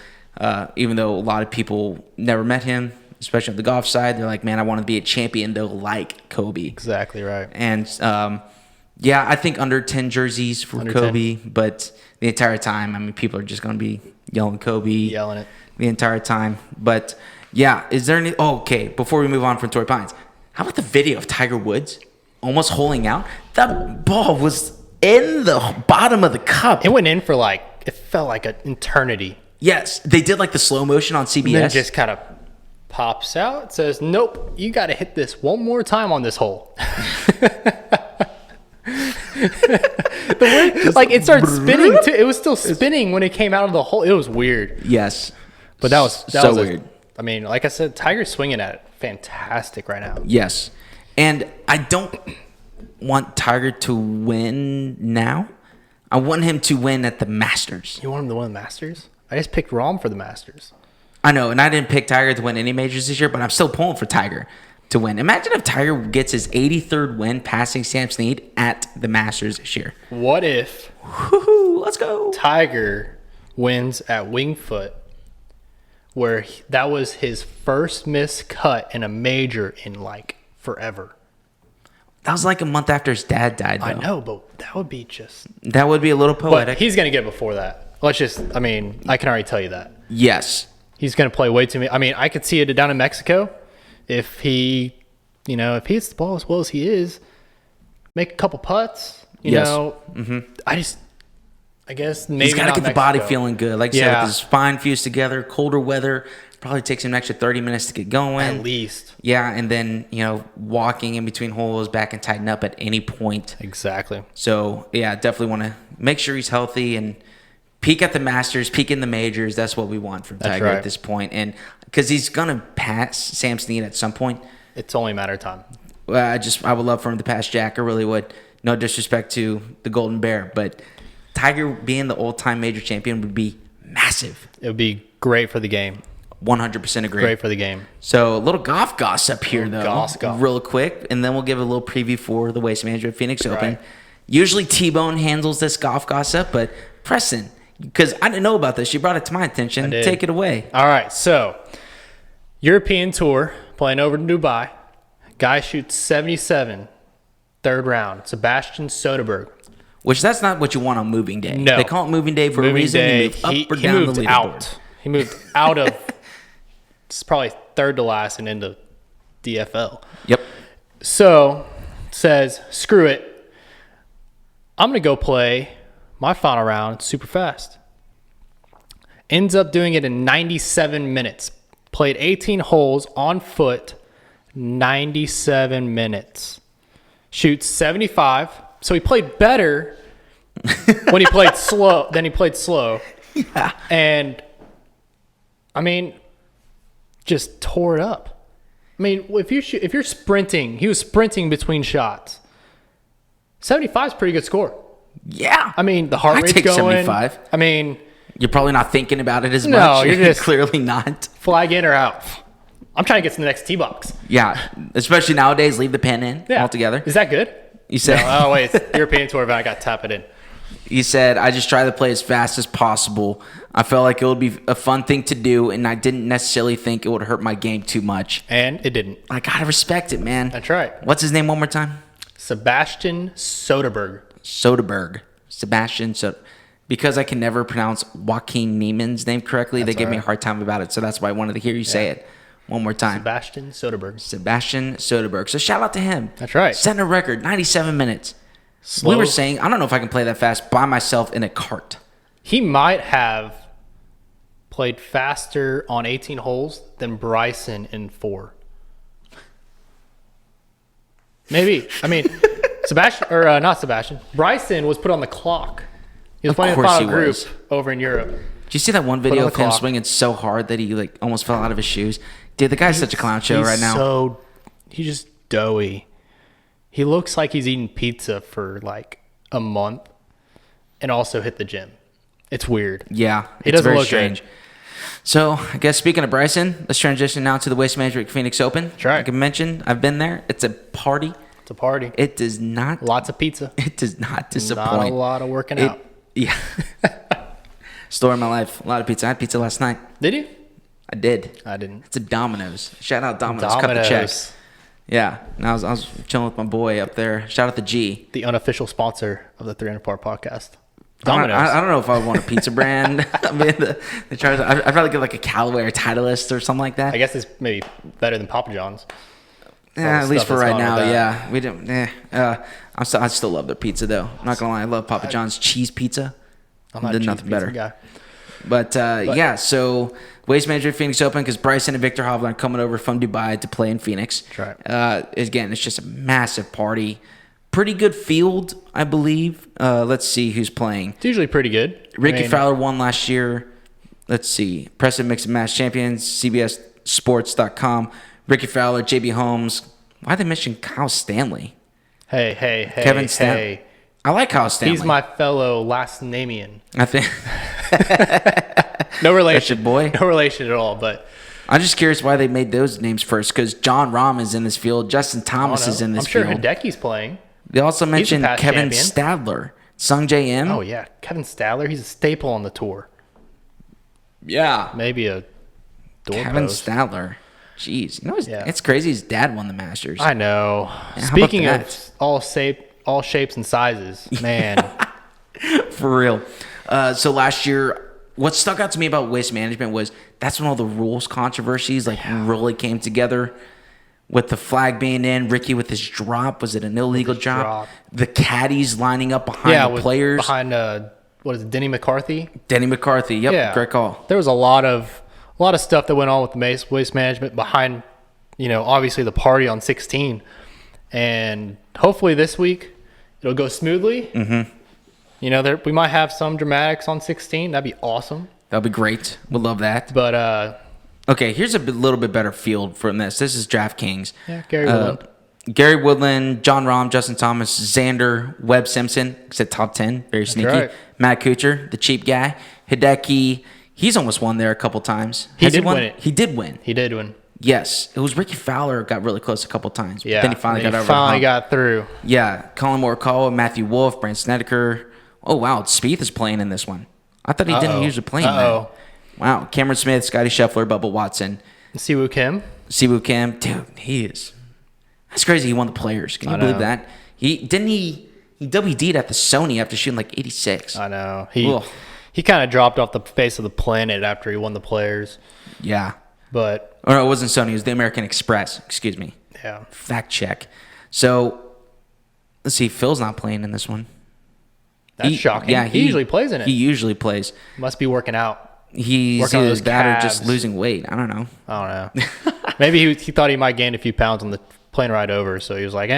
even though a lot of people never met him, especially on the golf side, they're like, man, I want to be a champion though, like Kobe. Exactly right. And I think under 10 jerseys for Kobe, 10. But the entire time, I mean, people are just going to be yelling Kobe. Yelling it. The entire time. But yeah, is there any, okay, before we move on from Torrey Pines, how about the video of Tiger Woods almost holing out? That ball was in the bottom of the cup. It went in for it felt like an eternity. Yes, they did like the slow motion on CBS. And then it just kind of pops out. It says, nope, you got to hit this one more time on this hole. It started spinning too. It was still spinning when it came out of the hole. It was weird. Yes. But that was weird. I mean, like I said, Tiger's swinging at it fantastic right now. Yes. And I don't want Tiger to win now. I want him to win at the Masters. You want him to win the Masters? I just picked Rahm for the Masters. I know, and I didn't pick Tiger to win any majors this year, but I'm still pulling for Tiger to win. Imagine if Tiger gets his 83rd win passing Sam Snead at the Masters this year. What if let's go. Tiger wins at Winged Foot, where that was his first missed cut in a major in forever. That was like a month after his dad died, though. I know, but that would be That would be a little poetic. But he's going to get it before that. I can already tell you that. Yes. He's going to play way too many. I mean, I could see it down in Mexico. If he, if he hits the ball as well as he is, make a couple putts, you know. Mm-hmm. I guess maybe he's got to get the body feeling good. Like I said, with his spine fused together, colder weather, probably takes him an extra 30 minutes to get going. At least. Yeah, and then, walking in between holes back and tighten up at any point. Exactly. So, yeah, definitely want to make sure he's healthy and peak at the Masters, peak in the majors. That's what we want from Tiger at this point. And because he's going to pass Sam Snead at some point. It's only a matter of time. Well, I would love for him to pass Jack. I really would. No disrespect to the Golden Bear, but Tiger being the all-time major champion would be massive. It would be great for the game. 100% agree. Great for the game. So a little golf gossip here, though, golf. real quick, and then we'll give a little preview for the Waste Management Phoenix Open. Usually T-Bone handles this golf gossip, but Preston, because I didn't know about this, you brought it to my attention. Take it away. All right, so European Tour playing over in Dubai. Guy shoots 77, third round. Sebastian Soderberg. Which that's not what you want on moving day. No. They call it moving day for a reason. You move up or down the leaderboard. He moved out of it's probably third to last and into DFL. Yep. So says, screw it. I'm going to go play my final round super fast. Ends up doing it in 97 minutes. Played 18 holes on foot, 97 minutes. Shoots 75. So he played better when he played slow than he played slow. Yeah. And I mean, just tore it up. I mean, if you're sprinting, he was sprinting between shots. 75 is a pretty good score. Yeah. I mean, the heart rate's take going. 75. I mean, you're probably not thinking about it as much. No, you're just clearly not. Flag in or out. I'm trying to get to the next tee box. Yeah, especially nowadays, leave the pen in altogether. Is that good? You said? No, oh wait, it's European Tour event. I got to tap it in. He said, I just try to play as fast as possible. I felt like it would be a fun thing to do, and I didn't necessarily think it would hurt my game too much. And it didn't. I got to respect it, man. That's right. What's his name one more time? Sebastian Soderberg. Sebastian Soderberg. Because I can never pronounce Joaquin Neiman's name correctly, they give me a hard time about it. So that's why I wanted to hear you say it one more time. Sebastian Soderberg. So shout out to him. That's right. Setting a record, 97 minutes. Slow. We were saying, I don't know if I can play that fast by myself in a cart. He might have played faster on 18 holes than Bryson in 4. Maybe. I mean, Bryson was put on the clock. He was playing the final group over in Europe. Did you see that one video of him swinging so hard that he like almost fell out of his shoes? Dude, the guy's such a clown show right now. He's just doughy. He looks like he's eating pizza for like a month and also hit the gym. It's weird. Yeah, it's very strange. Good. So, I guess speaking of Bryson, let's transition now to the Waste Management Phoenix Open. That's right. Like I mentioned, I've been there. It's a party. It's a party. It does not. Lots of pizza. It does not disappoint. Not a lot of working out. Yeah. Story of my life. A lot of pizza. I had pizza last night. Did you? I did. I didn't. It's a Domino's. Shout out Domino's. Cut the check. Yeah. And I was chilling with my boy up there. Shout out to G. The unofficial sponsor of the 300 Part podcast. Domino's. I don't know if I want a pizza brand. I mean, I'd rather get like a Callaway or Titleist or something like that. I guess it's maybe better than Papa John's. Yeah, at least for right now. Yeah, we don't. I still love their pizza though. I'm not gonna lie, I love Papa John's cheese pizza. I'm not a cheese pizza better guy. But yeah, so Waste Management Phoenix Open because Bryson and Victor Hovland are coming over from Dubai to play in Phoenix. That's right. Again, it's just a massive party. Pretty good field, I believe. Let's see who's playing. It's usually pretty good. Preston Fowler won last year. Let's see. Preston Mix and Match Champions, CBSSports.com. Ricky Fowler, JB Holmes. Why did they mention Kyle Stanley? Hey. Kevin Stanley. I like Kyle Stanley. He's my fellow last namian. I think. No relation. That's your boy? No relation at all, but. I'm just curious why they made those names first, because John Rahm is in this field. Justin Thomas is in this field. I'm sure Hideki's playing. They also mentioned Kevin Stadler. Sung J M. Oh, yeah. Kevin Stadler. He's a staple on the tour. Yeah. Maybe a doorpost. Kevin Stadler. Jeez. You know, it's crazy his dad won the Masters. I know. Yeah, speaking of all shapes and sizes, man. For real. So last year, what stuck out to me about Waste Management was that's when all the rules controversies really came together. With the flag being in, Ricky with his drop. Was it an illegal drop? The caddies lining up behind the players. Behind, Denny McCarthy? Denny McCarthy, yep. Yeah. Great call. There was a lot of stuff that went on with the Waste Management behind, obviously the party on 16. And hopefully this week it'll go smoothly. Mm-hmm. We might have some dramatics on 16. That'd be awesome. That'd be great. We'd love that. But, okay, here's a little bit better field from this. This is DraftKings. Yeah, Gary Woodland. Gary Woodland, John Rahm, Justin Thomas, Xander, Webb Simpson. Except top 10. Very sneaky. Right. Matt Kuchar, the cheap guy. Hideki. He's almost won there a couple times. He did win it. He did win. He did win. Yes. It was Ricky Fowler got really close a couple times. Yeah. Then he finally got through. Yeah. Colin Morikawa, Matthew Wolff, Brant Snedeker. Oh, wow. Spieth is playing in this one. I thought he didn't usually play in that. Wow. Cameron Smith, Scotty Scheffler, Bubba Watson. Siwoo Kim. Dude, he is. That's crazy. He won the Players. Can you believe that? He WD'd at the Sony after shooting like 86. I know. He kind of dropped off the face of the planet after he won the Players. Yeah. But. Or no, it wasn't Sony. It was the American Express. Excuse me. Yeah. Fact check. So, let's see. Phil's not playing in this one. That's shocking. Yeah, he usually plays in it. He usually plays. Must be working out. He's either that or just losing weight. I don't know. Maybe he thought he might gain a few pounds on the plane ride over, so he was like,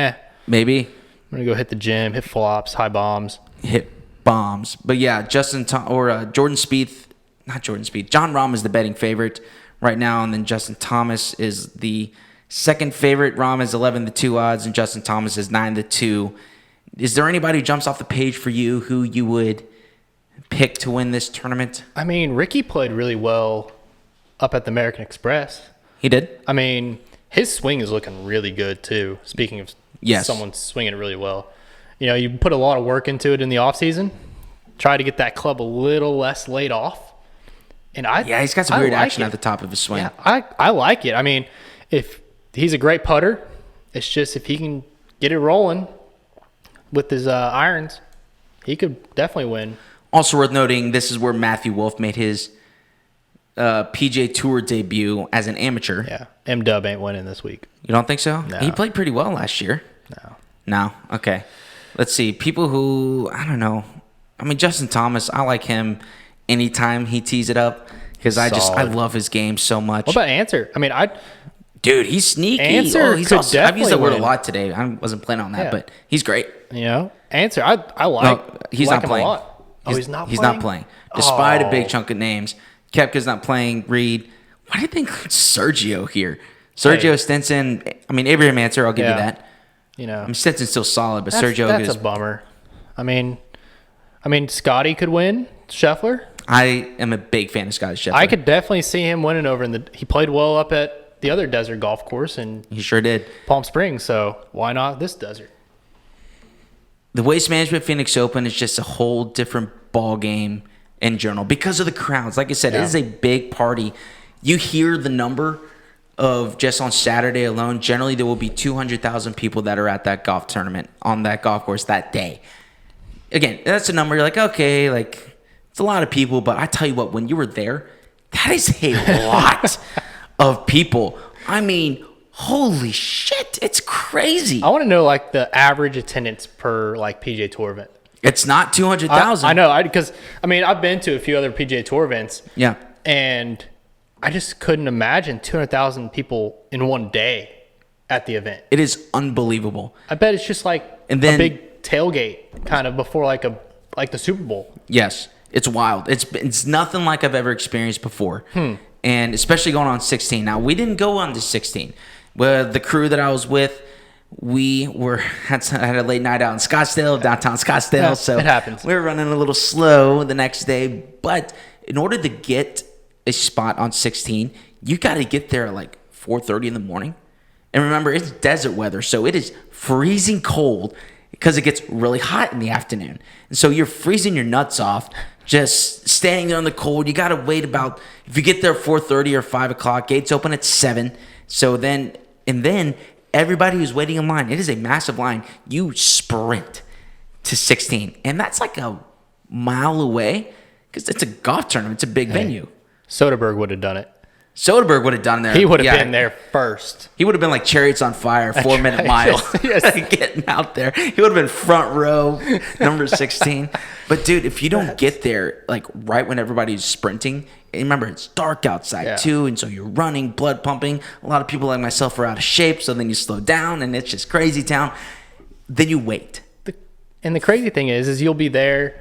maybe. I'm going to go hit the gym, hit flops, high bombs. Hit bombs. But yeah, Jordan Spieth, not Jordan Spieth. John Rahm is the betting favorite right now, and then Justin Thomas is the second favorite. Rahm is 11-2 odds, and Justin Thomas is 9-2. Is there anybody who jumps off the page for you who you would pick to win this tournament? I mean, Ricky played really well up at the American Express. He did? I mean, his swing is looking really good, too. Speaking of someone swinging it really well. You put a lot of work into it in the offseason. try to get that club a little less laid off. And he's got some weird action at the top of his swing. Yeah, I like it. I mean, if he's a great putter, it's just if he can get it rolling with his irons, he could definitely win. Also worth noting, this is where Matthew Wolff made his PGA Tour debut as an amateur. Yeah, M-Dub ain't winning this week. You don't think so? No. He played pretty well last year. No? Okay. Let's see. People who, I don't know. I mean, Justin Thomas, I like him anytime he tees it up because I love his game so much. What about Answer? I mean, Dude, he's sneaky. Answer he's could also, I've used that word win. a lot today. I wasn't planning on that, but he's great. You know, Answer. I like. No, he's like not him playing. A lot. He's not. He's not playing. Despite a big chunk of names, Koepka's not playing. Reed. Why do you think Sergio here? Sergio Stinson. I mean, Abraham Answer. I'll give you that. You know, I mean, Stinson's still solid, but that's a bummer. I mean, Scotty could win. Scheffler. I am a big fan of Scotty Scheffler. I could definitely see him winning over he played well up at the other desert golf course, and he sure did. Palm Springs. So why not this desert? The Waste Management Phoenix Open is just a whole different ball game in general because of the crowds. Like I said, it is a big party. You hear the number of just on Saturday alone. Generally, there will be 200,000 people that are at that golf tournament on that golf course that day. Again, that's a number. You're like, okay, like it's a lot of people, but I tell you what, when you were there, that is a lot of people. I mean, holy shit, it's crazy. I want to know like the average attendance per like PGA Tour event. It's not 200,000. I know, because I've been to a few other PGA Tour events. Yeah, and I just couldn't imagine 200,000 people in one day at the event. It is unbelievable. I bet it's just like a big tailgate kind of before like the Super Bowl. Yes, it's wild. It's nothing like I've ever experienced before. And especially going on 16. Now, we didn't go on to 16. Well, the crew that I was with, we had a late night out in Scottsdale, downtown Scottsdale. Yeah, so it happens. We were running a little slow the next day. But in order to get a spot on 16, you got to get there at like 4:30 in the morning. And remember, it's desert weather, so it is freezing cold because it gets really hot in the afternoon. And so you're freezing your nuts off just standing there in the cold. You got to wait about, if you get there at 4:30 or 5 o'clock, gates open at 7. So then everybody who's waiting in line, it is a massive line. You sprint to 16. And that's like a mile away because it's a golf tournament. It's a big venue. Soderbergh would have done it. Soderbergh would have done there. He would have been there first. He would have been like Chariots on Fire, 4-minute mile. Yes. Getting out there. He would have been front row, number 16. But, dude, if you don't get there, like, right when everybody's sprinting, and remember, it's dark outside, too, and so you're running, blood pumping. A lot of people like myself are out of shape, so then you slow down, and it's just crazy town. Then you wait. And the crazy thing is you'll be there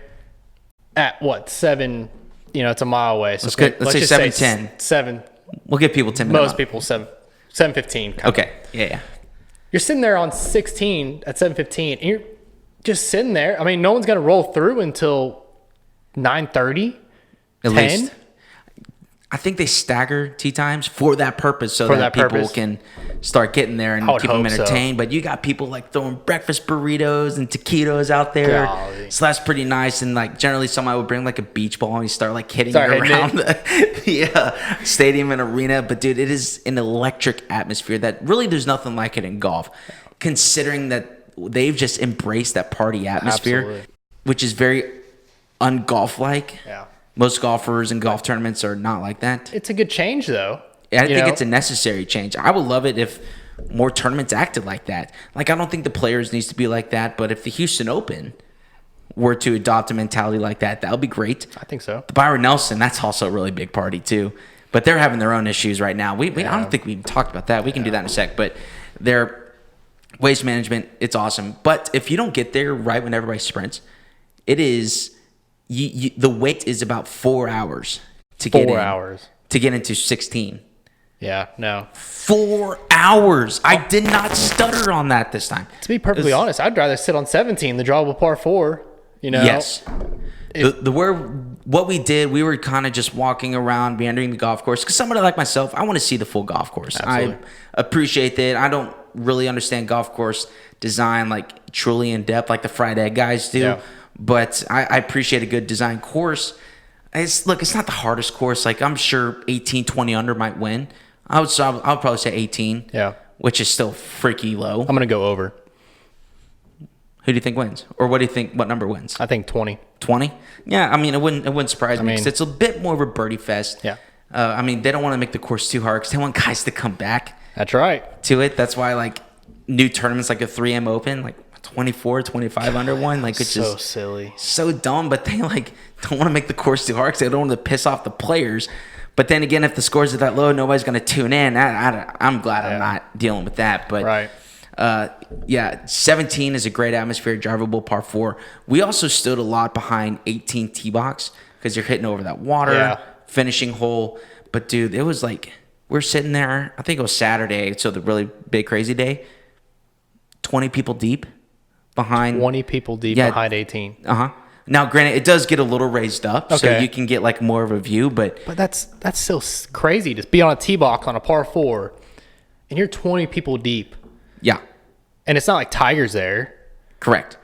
at, 7, it's a mile away. So let's say 7:10. 7. We'll give people 10 minutes. Most people 7:15. Okay. Yeah. You're sitting there on 16 at 7:15, and you're just sitting there. I mean, no one's gonna roll through until 9:30, At 10. least. I think they stagger tee times for that purpose, so that people can start getting there and keep them entertained. So. But you got people like throwing breakfast burritos and taquitos out there, so that's pretty nice. And like generally, somebody would bring like a beach ball and you start like hitting it around the stadium and arena. But dude, it is an electric atmosphere that really there's nothing like it in golf, considering that they've just embraced that party atmosphere, which is very ungolf-like. Yeah. Most golfers and golf tournaments are not like that. It's a good change, though. I think it's a necessary change. I would love it if more tournaments acted like that. Like, I don't think the players needs to be like that, but if the Houston Open were to adopt a mentality like that, that would be great. I think so. The Bryon Nelson, that's also a really big party, too. But they're having their own issues right now. I don't think we even talked about that. We can do that in a sec. But their waste management, it's awesome. But if you don't get there right when everybody sprints, it is... the wait is about 4 hours to get in. 4 hours. To get into 16. Yeah, no. 4 hours. I did not stutter on that this time. To be perfectly honest, I'd rather sit on 17, the drawable par 4, Yes. What we did, we were kind of just walking around, meandering the golf course. Because somebody like myself, I want to see the full golf course. Absolutely. I appreciate that. I don't really understand golf course design like truly in depth like the Friday guys do. Yeah. But I appreciate a good design course. It's not the hardest course. Like, I'm sure 18, 20 under might win. I would probably say 18. Yeah. Which is still freaky low. I'm going to go over. Who do you think wins? Or what do you think, what number wins? I think 20. 20? Yeah, I mean, it wouldn't surprise me because it's a bit more of a birdie fest. Yeah. I mean, they don't want to make the course too hard because they want guys to come back. That's right. To it. That's why, like, new tournaments like a 3M Open, like 24, 25 under one, like, it's so just silly. So dumb, but they, like, don't want to make the course too hard because they don't want to piss off the players. But then again, if the scores are that low, nobody's going to tune in. I'm glad I'm not dealing with that. But right. 17 is a great atmosphere, drivable par 4. We also stood a lot behind 18 tee box because you're hitting over that water, finishing hole. But, dude, it was like we're sitting there. I think it was Saturday, so the really big, crazy day. 20 people deep behind. 20 people deep behind 18. Uh-huh. Now, granted, it does get a little raised up, so you can get like more of a view, but that's still crazy to be on a tee box on a par 4, and you're 20 people deep. Yeah, and it's not like Tiger's there. Correct.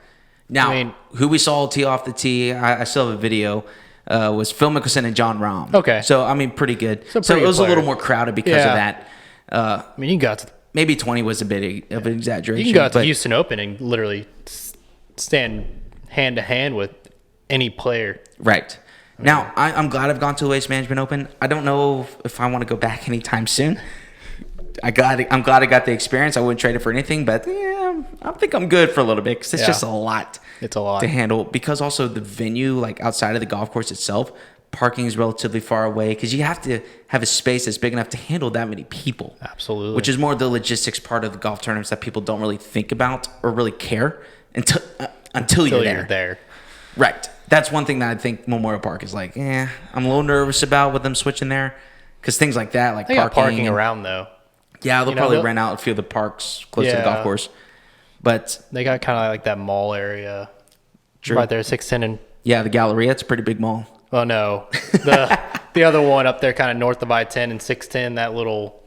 Now, who we saw tee off the tee, I still have a video. Was Phil Mickelson and John Rahm. Okay, so I mean, pretty good. So it was a little more crowded because of that. I mean, you got to, maybe 20 was a bit of an exaggeration. You can go out to the Houston Open and literally stand hand to hand with any player. Right. Now, I'm glad I've gone to the Waste Management Open. I don't know if I want to go back anytime soon. I'm glad I got the experience. I wouldn't trade it for anything, but yeah, I think I'm good for a little bit because it's just a lot. It's a lot to handle because also the venue, like outside of the golf course itself, parking is relatively far away because you have to have a space that's big enough to handle that many people. Absolutely. Which is more the logistics part of the golf tournaments that people don't really think about or really care until you're there. Right. That's one thing that I think Memorial Park is like, I'm a little nervous about with them switching there because things like that, like they got parking around though. Yeah, they'll probably rent out a few of the parks close to the golf course. But they got kind of like that mall area right there, 610 and the Galleria. It's a pretty big mall. Oh no, the other one up there, kind of north of I-10 and 610. That little.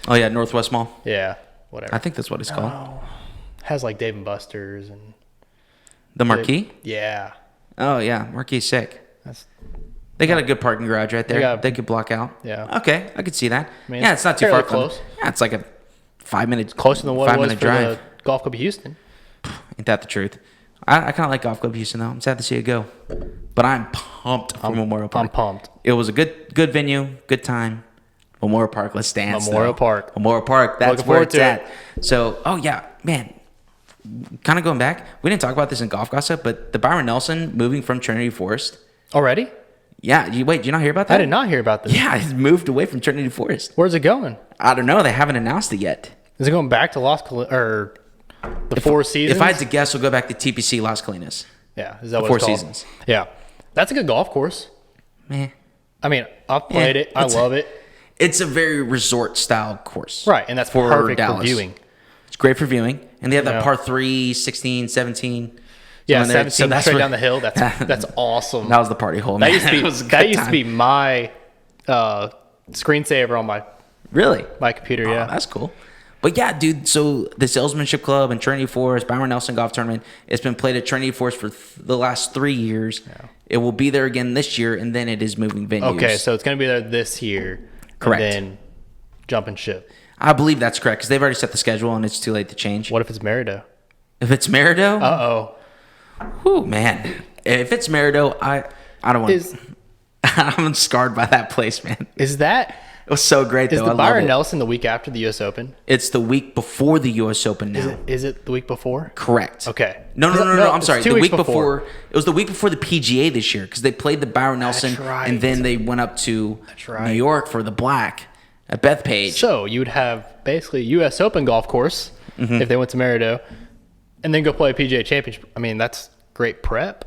Oh yeah, Northwest Mall. Yeah, whatever. I think that's what it's called. Has like Dave and Buster's and the Marquee. Yeah. Oh yeah, Marquee's sick. They got a good parking garage right there. They could block out. Yeah. Okay, I could see that. I mean, it's not too far close. Yeah, it's like a 5 minute closer than what it was for drive. The Golf Club of Houston. Ain't that the truth? I kind of like Golf Club Houston though. I'm sad to see it go, but I'm pumped for Memorial Park. I'm pumped. It was a good venue, good time. Memorial Park, let's dance. Memorial Park. That's where it's at. So, man. Kind of going back, we didn't talk about this in golf gossip, but the Bryon Nelson moving from Trinity Forest already. Yeah, did you not hear about that? I did not hear about this. Yeah, he's moved away from Trinity Forest. Where's it going? I don't know. They haven't announced it yet. Is it going back to or the Four Seasons? If I had to guess, we'll go back to TPC Las Colinas. Yeah, is that what Four it's called? Seasons. Yeah, that's a good golf course. Man, I mean, I've played it. I love it. It's a very resort style course, right? And that's perfect for viewing. It's great for viewing, and they have that par 3, 16, 17. Yeah, 17 so straight down the hill. That's awesome. That was the party hole. That used to be my screensaver on my computer. Yeah, that's cool. But yeah, dude. So the Salesmanship Club and Trinity Forest, Bryon Nelson Golf Tournament, it's been played at Trinity Forest for the last 3 years. Yeah. It will be there again this year, and then it is moving venues. Okay, so it's going to be there this year. Correct. And then jumping ship. I believe that's correct because they've already set the schedule, and it's too late to change. What if it's Merido? If it's Merido? Uh-oh. Whew, man. If it's Merido, I don't want to. I'm scarred by that place, man. Is that? It was so great, though. Is the Bryon Nelson the week after the U.S. Open? It's the week before the U.S. Open now. Is it the week before? Correct. Okay. No. I'm sorry. The week before. It was the week before the PGA this year because they played the Bryon Nelson, and then they went up to New York for the Black at Bethpage. So you would have basically U.S. Open golf course if they went to Merido, and then go play a PGA Championship. I mean, that's great prep.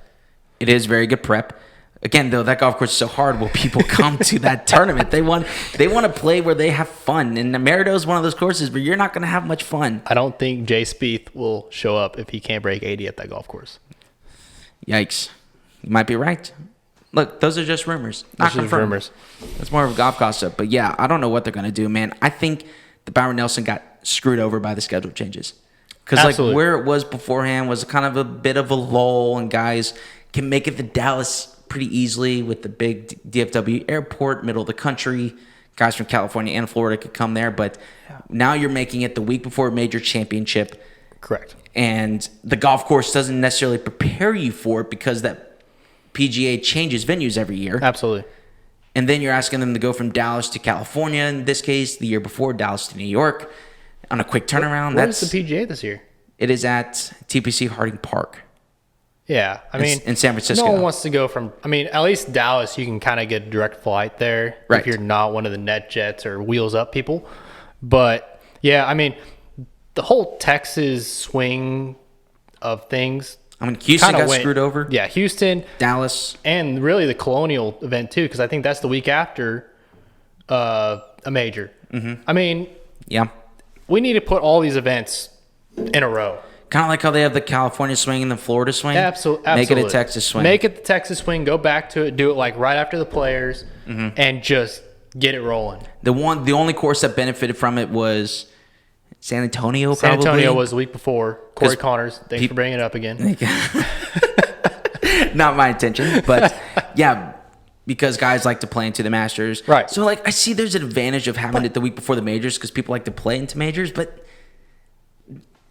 It is very good prep. Again, though, that golf course is so hard. Will people come to that tournament? They want to play where they have fun. And Merido is one of those courses where you're not going to have much fun. I don't think Jay Spieth will show up if he can't break 80 at that golf course. Yikes. You might be right. Look, those are just rumors. Not confirmed. Rumors. It's more of a golf gossip. But yeah, I don't know what they're going to do, man. I think the Bryon Nelson got screwed over by the schedule changes. Because like where it was beforehand was kind of a bit of a lull and guys can make it to Dallas pretty easily with the big DFW airport, middle of the country. Guys from California and Florida could come there, but now you're making it the week before a major championship. Correct. And the golf course doesn't necessarily prepare you for it because that PGA changes venues every year. Absolutely. And then you're asking them to go from Dallas to California, in this case, the year before, Dallas to New York, on a quick turnaround. Where's the PGA this year? It is at TPC Harding Park. Yeah, I mean, in San Francisco. No one wants to go from. I mean, at least Dallas, you can kind of get a direct flight there if you're not one of the NetJets or Wheels Up people. But yeah, I mean, the whole Texas swing of things. I mean, Houston got screwed over. Yeah, Houston, Dallas, and really the Colonial event too, because I think that's the week after a major. Mm-hmm. I mean, yeah, we need to put all these events in a row. Kind of like how they have the California swing and the Florida swing. Absolutely. Make it a Texas swing. Make it the Texas swing. Go back to it. Do it like right after the Players, and just get it rolling. The only course that benefited from it was San Antonio. San Antonio was the week before. Corey Connors. Thanks for bringing it up again. Not my intention, but yeah, because guys like to play into the Masters. Right. So like, I see there's an advantage of having it the week before the majors because people like to play into majors, but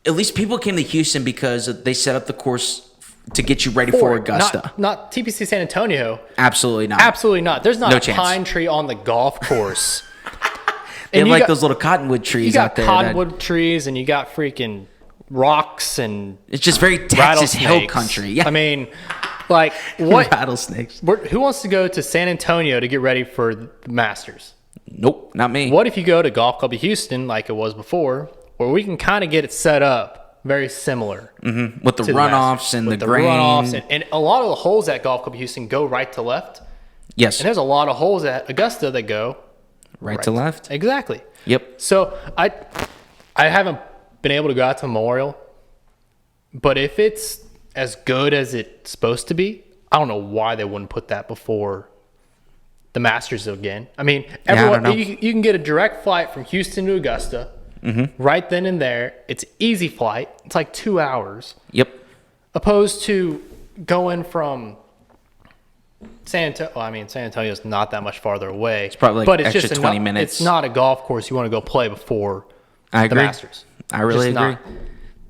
at least people came to Houston because they set up the course to get you ready for Augusta. Not TPC San Antonio. Absolutely not. Absolutely not. There's not No a chance. pine tree on the golf course. They have like those little cottonwood trees out there. You got cottonwood trees and you got freaking rocks and it's just very Texas hill country. Yeah. I mean, like what? Rattlesnakes. Who wants to go to San Antonio to get ready for the Masters? Nope, not me. What if you go to Golf Club of Houston like it was before, where we can kind of get it set up very similar with the runoffs and the grain. Runoffs and a lot of the holes at Golf Club of Houston go right to left. Yes. And there's a lot of holes at Augusta that go right to left. Exactly. Yep. So I haven't been able to go out to Memorial, but if it's as good as it's supposed to be, I don't know why they wouldn't put that before the Masters again. I mean, everyone, you can get a direct flight from Houston to Augusta right then and there. It's an easy flight. It's like 2 hours. Yep. Opposed to going from San Antonio. Well, I mean, San Antonio is not that much farther away. It's probably like extra 20 minutes. It's not a golf course you want to go play before the Masters. I really agree.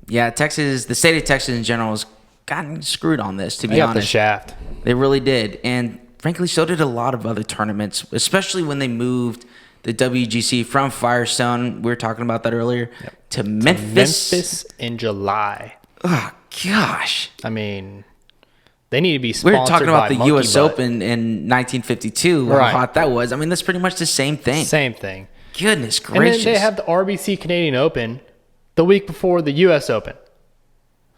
Yeah, Texas, the state of Texas in general has gotten screwed on this, to be honest. They got the shaft. They really did. And frankly, so did a lot of other tournaments, especially when they moved the WGC from Firestone, we were talking about that earlier, to Memphis. Memphis in July. Oh, gosh. I mean, they need to be sponsored by We were talking about the Monkey U.S. Butt. Open in 1952, how hot that was. I mean, that's pretty much the same thing. Same thing. Goodness gracious. And then they have the RBC Canadian Open the week before the U.S. Open.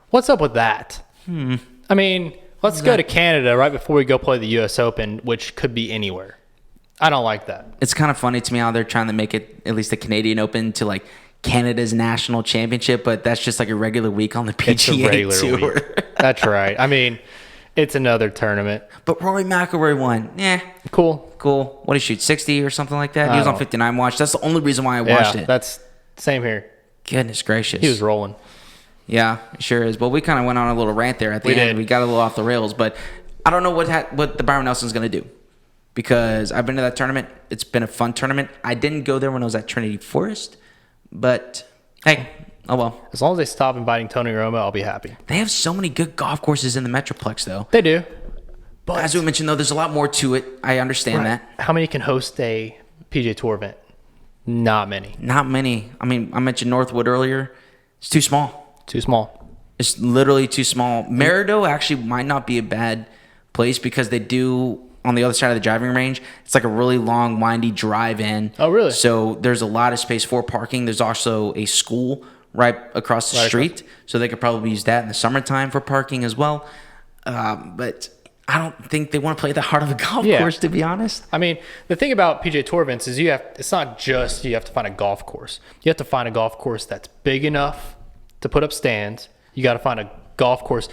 What's up with that? I mean, let's go to Canada right before we go play the U.S. Open, which could be anywhere. I don't like that. It's kind of funny to me how they're trying to make it, at least the Canadian Open, to like Canada's national championship, but that's just like a regular week on the PGA It's a regular Tour. week. That's right. I mean, it's another tournament. But Rory McIlroy won. Cool. What did he shoot, 60 or something like that? He was on 59 watch. That's the only reason why I watched it. That's same here. Goodness gracious. He was rolling. Yeah, it sure is. Well, we kind of went on a little rant there at the end. We got a little off the rails, but I don't know what the Bryon Nelson's going to do because I've been to that tournament. It's been a fun tournament. I didn't go there when I was at Trinity Forest, but hey, oh well. As long as they stop inviting Tony Romo, I'll be happy. They have so many good golf courses in the Metroplex, though. They do. But as we mentioned, though, there's a lot more to it. I understand that. How many can host a PGA Tour event? Not many. Not many. I mean, I mentioned Northwood earlier. It's too small. Too small. It's literally too small. Merido actually might not be a bad place because they do, on the other side of the driving range, it's like a really long, windy drive in. Oh, really? So there's a lot of space for parking. There's also a school right across the street. So they could probably use that in the summertime for parking as well. But I don't think they want to play that hard of a golf course, to be honest. I mean, the thing about PGA Tour events is it's not just you have to find a golf course. You have to find a golf course that's big enough to put up stands. You got to find a golf course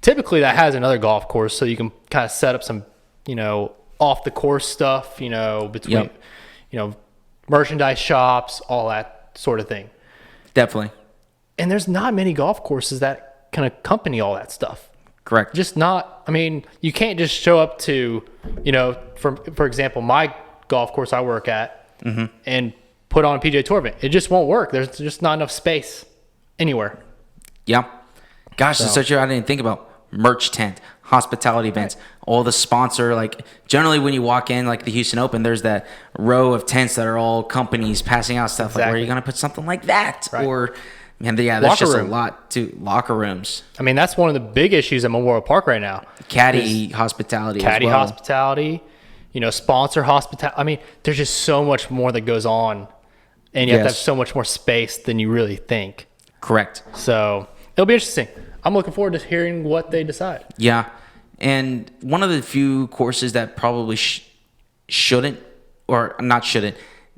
typically that has another golf course, so you can kind of set up some, off the course stuff, between, merchandise shops, all that sort of thing. Definitely. And there's not many golf courses that can accompany all that stuff. Correct. Just not. I mean, you can't just show up to, for example, my golf course I work at, and put on a PGA Tour event. It just won't work. There's just not enough space anywhere. Yeah. Gosh, that's such a I didn't think about. Merch tent, hospitality events, all the sponsor. Like generally when you walk in, like the Houston Open, there's that row of tents that are all companies passing out stuff. Like, where are you going to put something like that? Right. Or, man, there's just a lot to locker rooms. I mean, that's one of the big issues at Memorial Park right now. Caddy hospitality. Caddy as well. hospitality, sponsor hospitality. I mean, there's just so much more that goes on, and you have to have so much more space than you really think. Correct. So it'll be interesting. I'm looking forward to hearing what they decide. Yeah. And one of the few courses that probably shouldn't, or not shouldn't,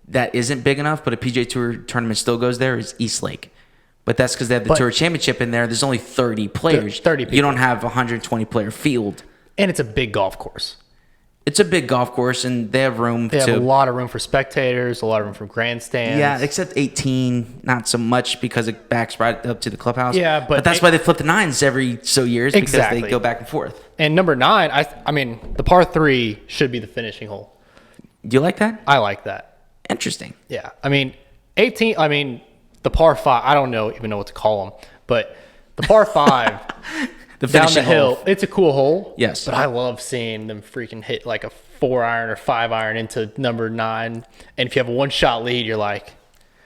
that isn't big enough, but a PGA Tour tournament still goes there is East Lake. But that's because they have the Tour Championship in there. There's only 30 players. 30 people. You don't have a 120-player field. And it's a big golf course. It's a big golf course, and they have room They have a lot of room for spectators, a lot of room for grandstands. Yeah, except 18, not so much because it backs right up to the clubhouse. Yeah, but that's why they flip the 9s every so years, because they go back and forth. And number 9, I mean, the par 3 should be the finishing hole. Do you like that? I like that. Interesting. Yeah, I mean, 18. I mean, the par 5. I don't even know what to call them, but the par 5. The down the hill, hole. it's a cool hole. Yes. But I love seeing them freaking hit like a 4-iron or 5-iron into number 9. And if you have a one-shot lead, you're like...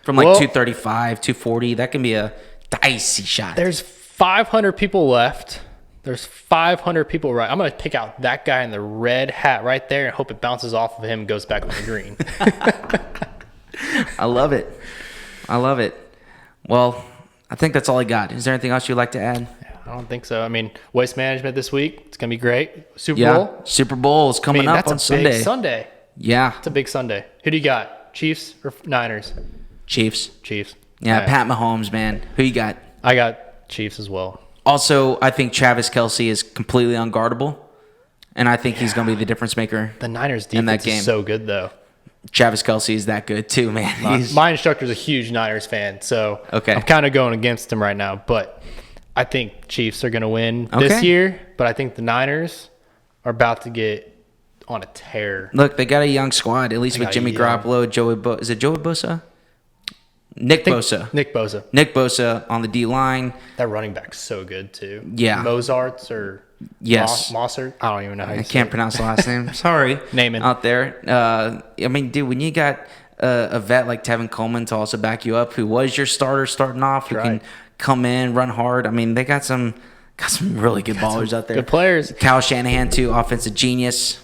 From like 235, 240, that can be a dicey shot. There's 500 people left. There's 500 people right. I'm going to pick out that guy in the red hat right there and hope it bounces off of him and goes back on the green. I love it. I love it. Well, I think that's all I got. Is there anything else you'd like to add? I don't think so. I mean, Waste Management this week. It's going to be great. Super Bowl. Super Bowl is coming up on Sunday. That's a big Sunday. Yeah. It's a big Sunday. Who do you got? Chiefs or Niners? Chiefs. Yeah, right. Pat Mahomes, man. Who you got? I got Chiefs as well. Also, I think Travis Kelce is completely unguardable, and I think he's going to be the difference maker. The Niners defense is so good, though. Travis Kelce is that good, too, man. My instructor's a huge Niners fan, so I'm kind of going against him right now, but I think Chiefs are going to win this year, but I think the Niners are about to get on a tear. Look, they got a young squad, at least with Jimmy Garoppolo, is it Joey Bosa? Nick Bosa on the D-line. That running back's so good, too. Yeah. Mozart's or Mossert? I don't even know how you say it. I can't pronounce the last name. Sorry. Name it. Out there. I mean, dude, when you got a vet like Tevin Coleman to also back you up, who was your starter starting off, who can come in, run hard. I mean, they got some really good ballers out there. Good players. Kyle Shanahan, too, offensive genius.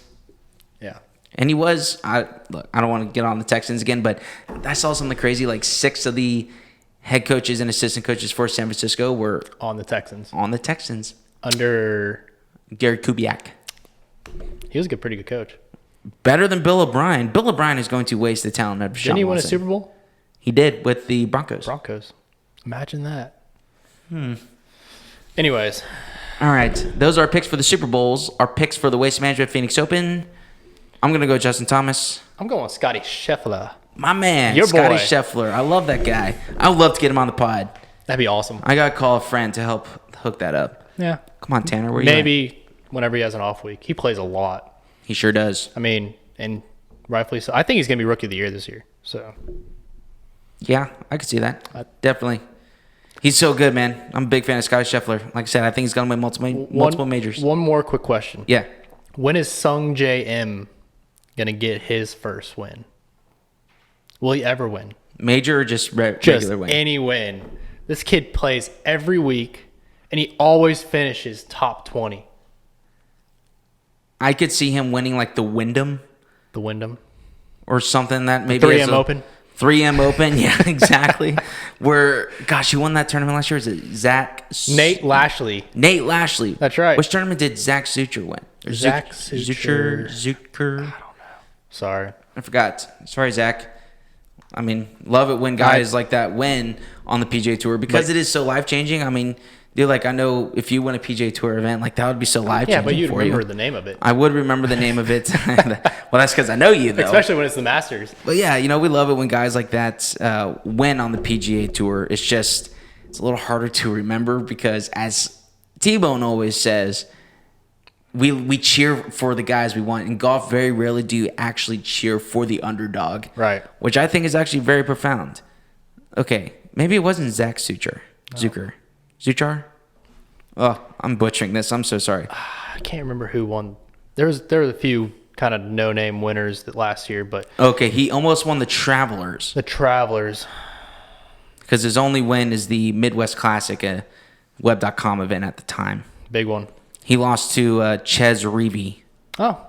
Yeah. And he was, I don't want to get on the Texans again, but I saw something crazy. Like 6 of the head coaches and assistant coaches for San Francisco were on the Texans. Under Gary Kubiak. He was a pretty good coach. Better than Bill O'Brien. Bill O'Brien is going to waste the talent of Deshaun Didn't he win Watson. a Super Bowl? He did with the Broncos. Imagine that. Anyways. All right. Those are our picks for the Super Bowls. Our picks for the Waste Management Phoenix Open. I'm going to go Justin Thomas. I'm going Scotty Scheffler. My man, Your Scotty boy. Scheffler. I love that guy. I would love to get him on the pod. That'd be awesome. I got to call a friend to help hook that up. Yeah. Come on, Tanner. Where you Maybe whenever he has an off week. He plays a lot. He sure does. I mean, and rightfully so. I think he's going to be Rookie of the Year this year. So. Yeah, I could see that. Definitely. He's so good, man. I'm a big fan of Scotty Scheffler. Like I said, I think he's going to win multiple majors. One more quick question. Yeah. When is Sung J M going to get his first win? Will he ever win? Major or just regular win? Any win. This kid plays every week, and he always finishes top 20. I could see him winning like the Wyndham. Or something that maybe 3M Open. 3M Open, yeah, exactly. Where, gosh, who won that tournament last year? Is it Nate Lashley. That's right. Which tournament did Zach Zucher win? Or Zach Zucher. I don't know. Sorry. I forgot. Sorry, Zach. I mean, love it when guys like that win on the PGA Tour because it is so life-changing. I mean, dude, like I know if you win a PGA Tour event, like that would be so life-changing. Yeah, but you'd remember the name of it. I would remember the name of it. Well, that's because I know you, though. Especially when it's the Masters. But yeah, we love it when guys like that win on the PGA Tour. It's a little harder to remember because as T-Bone always says, we cheer for the guys we want. In golf, very rarely do you actually cheer for the underdog. Right. Which I think is actually very profound. Okay, maybe it wasn't Zach Zuchar. Zuchar? Oh, I'm butchering this. I'm so sorry. I can't remember who won. There was a few kind of no-name winners that last year, but okay, he almost won the Travelers. The Travelers. Because his only win is the Midwest Classic, a Web.com event at the time. Big one. He lost to Ches Reavie. Oh,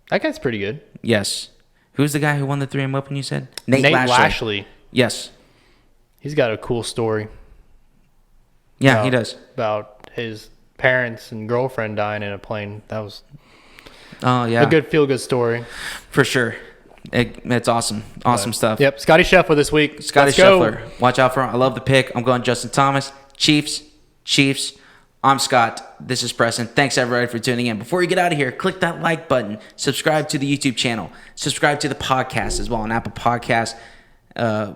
that guy's pretty good. Yes. Who's the guy who won the 3M Open, you said? Nate Lashley. Yes. He's got a cool story. Yeah, he does. About his parents and girlfriend dying in a plane. That was a good feel-good story. For sure. It's awesome. Awesome stuff. Yep. Scotty Scheffler this week. Scotty Scheffler. Watch out for him. I love the pick. I'm going Justin Thomas. Chiefs. I'm Scott. This is Preston. Thanks, everybody, for tuning in. Before you get out of here, click that like button. Subscribe to the YouTube channel. Subscribe to the podcast as well on Apple Podcasts.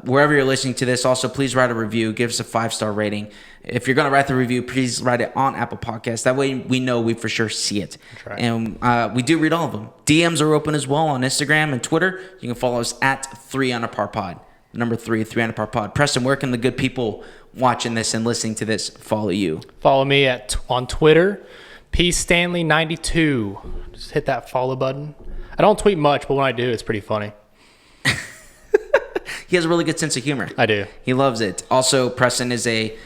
Wherever you're listening to this, also, please write a review. Give us a 5-star rating. If you're going to write the review, please write it on Apple Podcasts. That way we know we for sure see it. That's right. And we do read all of them. DMs are open as well on Instagram and Twitter. You can follow us at 3UnderParPod. Number 3, 3UnderParPod. Preston, where can the good people watching this and listening to this follow you? Follow me on Twitter, pstanley92. Just hit that follow button. I don't tweet much, but when I do, it's pretty funny. He has a really good sense of humor. I do. He loves it. Also, Preston is a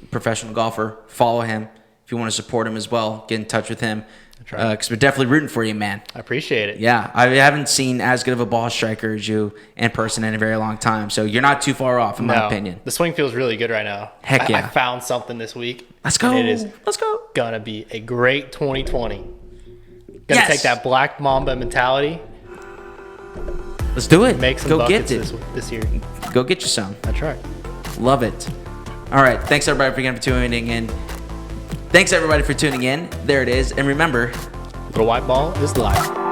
professional golfer. Follow him. If you want to support him as well, get in touch with him. That's right. Because we're definitely rooting for you, man. I appreciate it. Yeah. I haven't seen as good of a ball striker as you in person in a very long time. So you're not too far off, in my opinion. The swing feels really good right now. Heck yeah. I found something this week. Let's go. Let's go. Gonna be a great 2020. Gonna take that Black Mamba mentality. Let's do it. Make some Go buckets get it this year. Go get you some. That's right. Love it. All right. Thanks, everybody, for tuning in. There it is. And remember, Little white ball is life.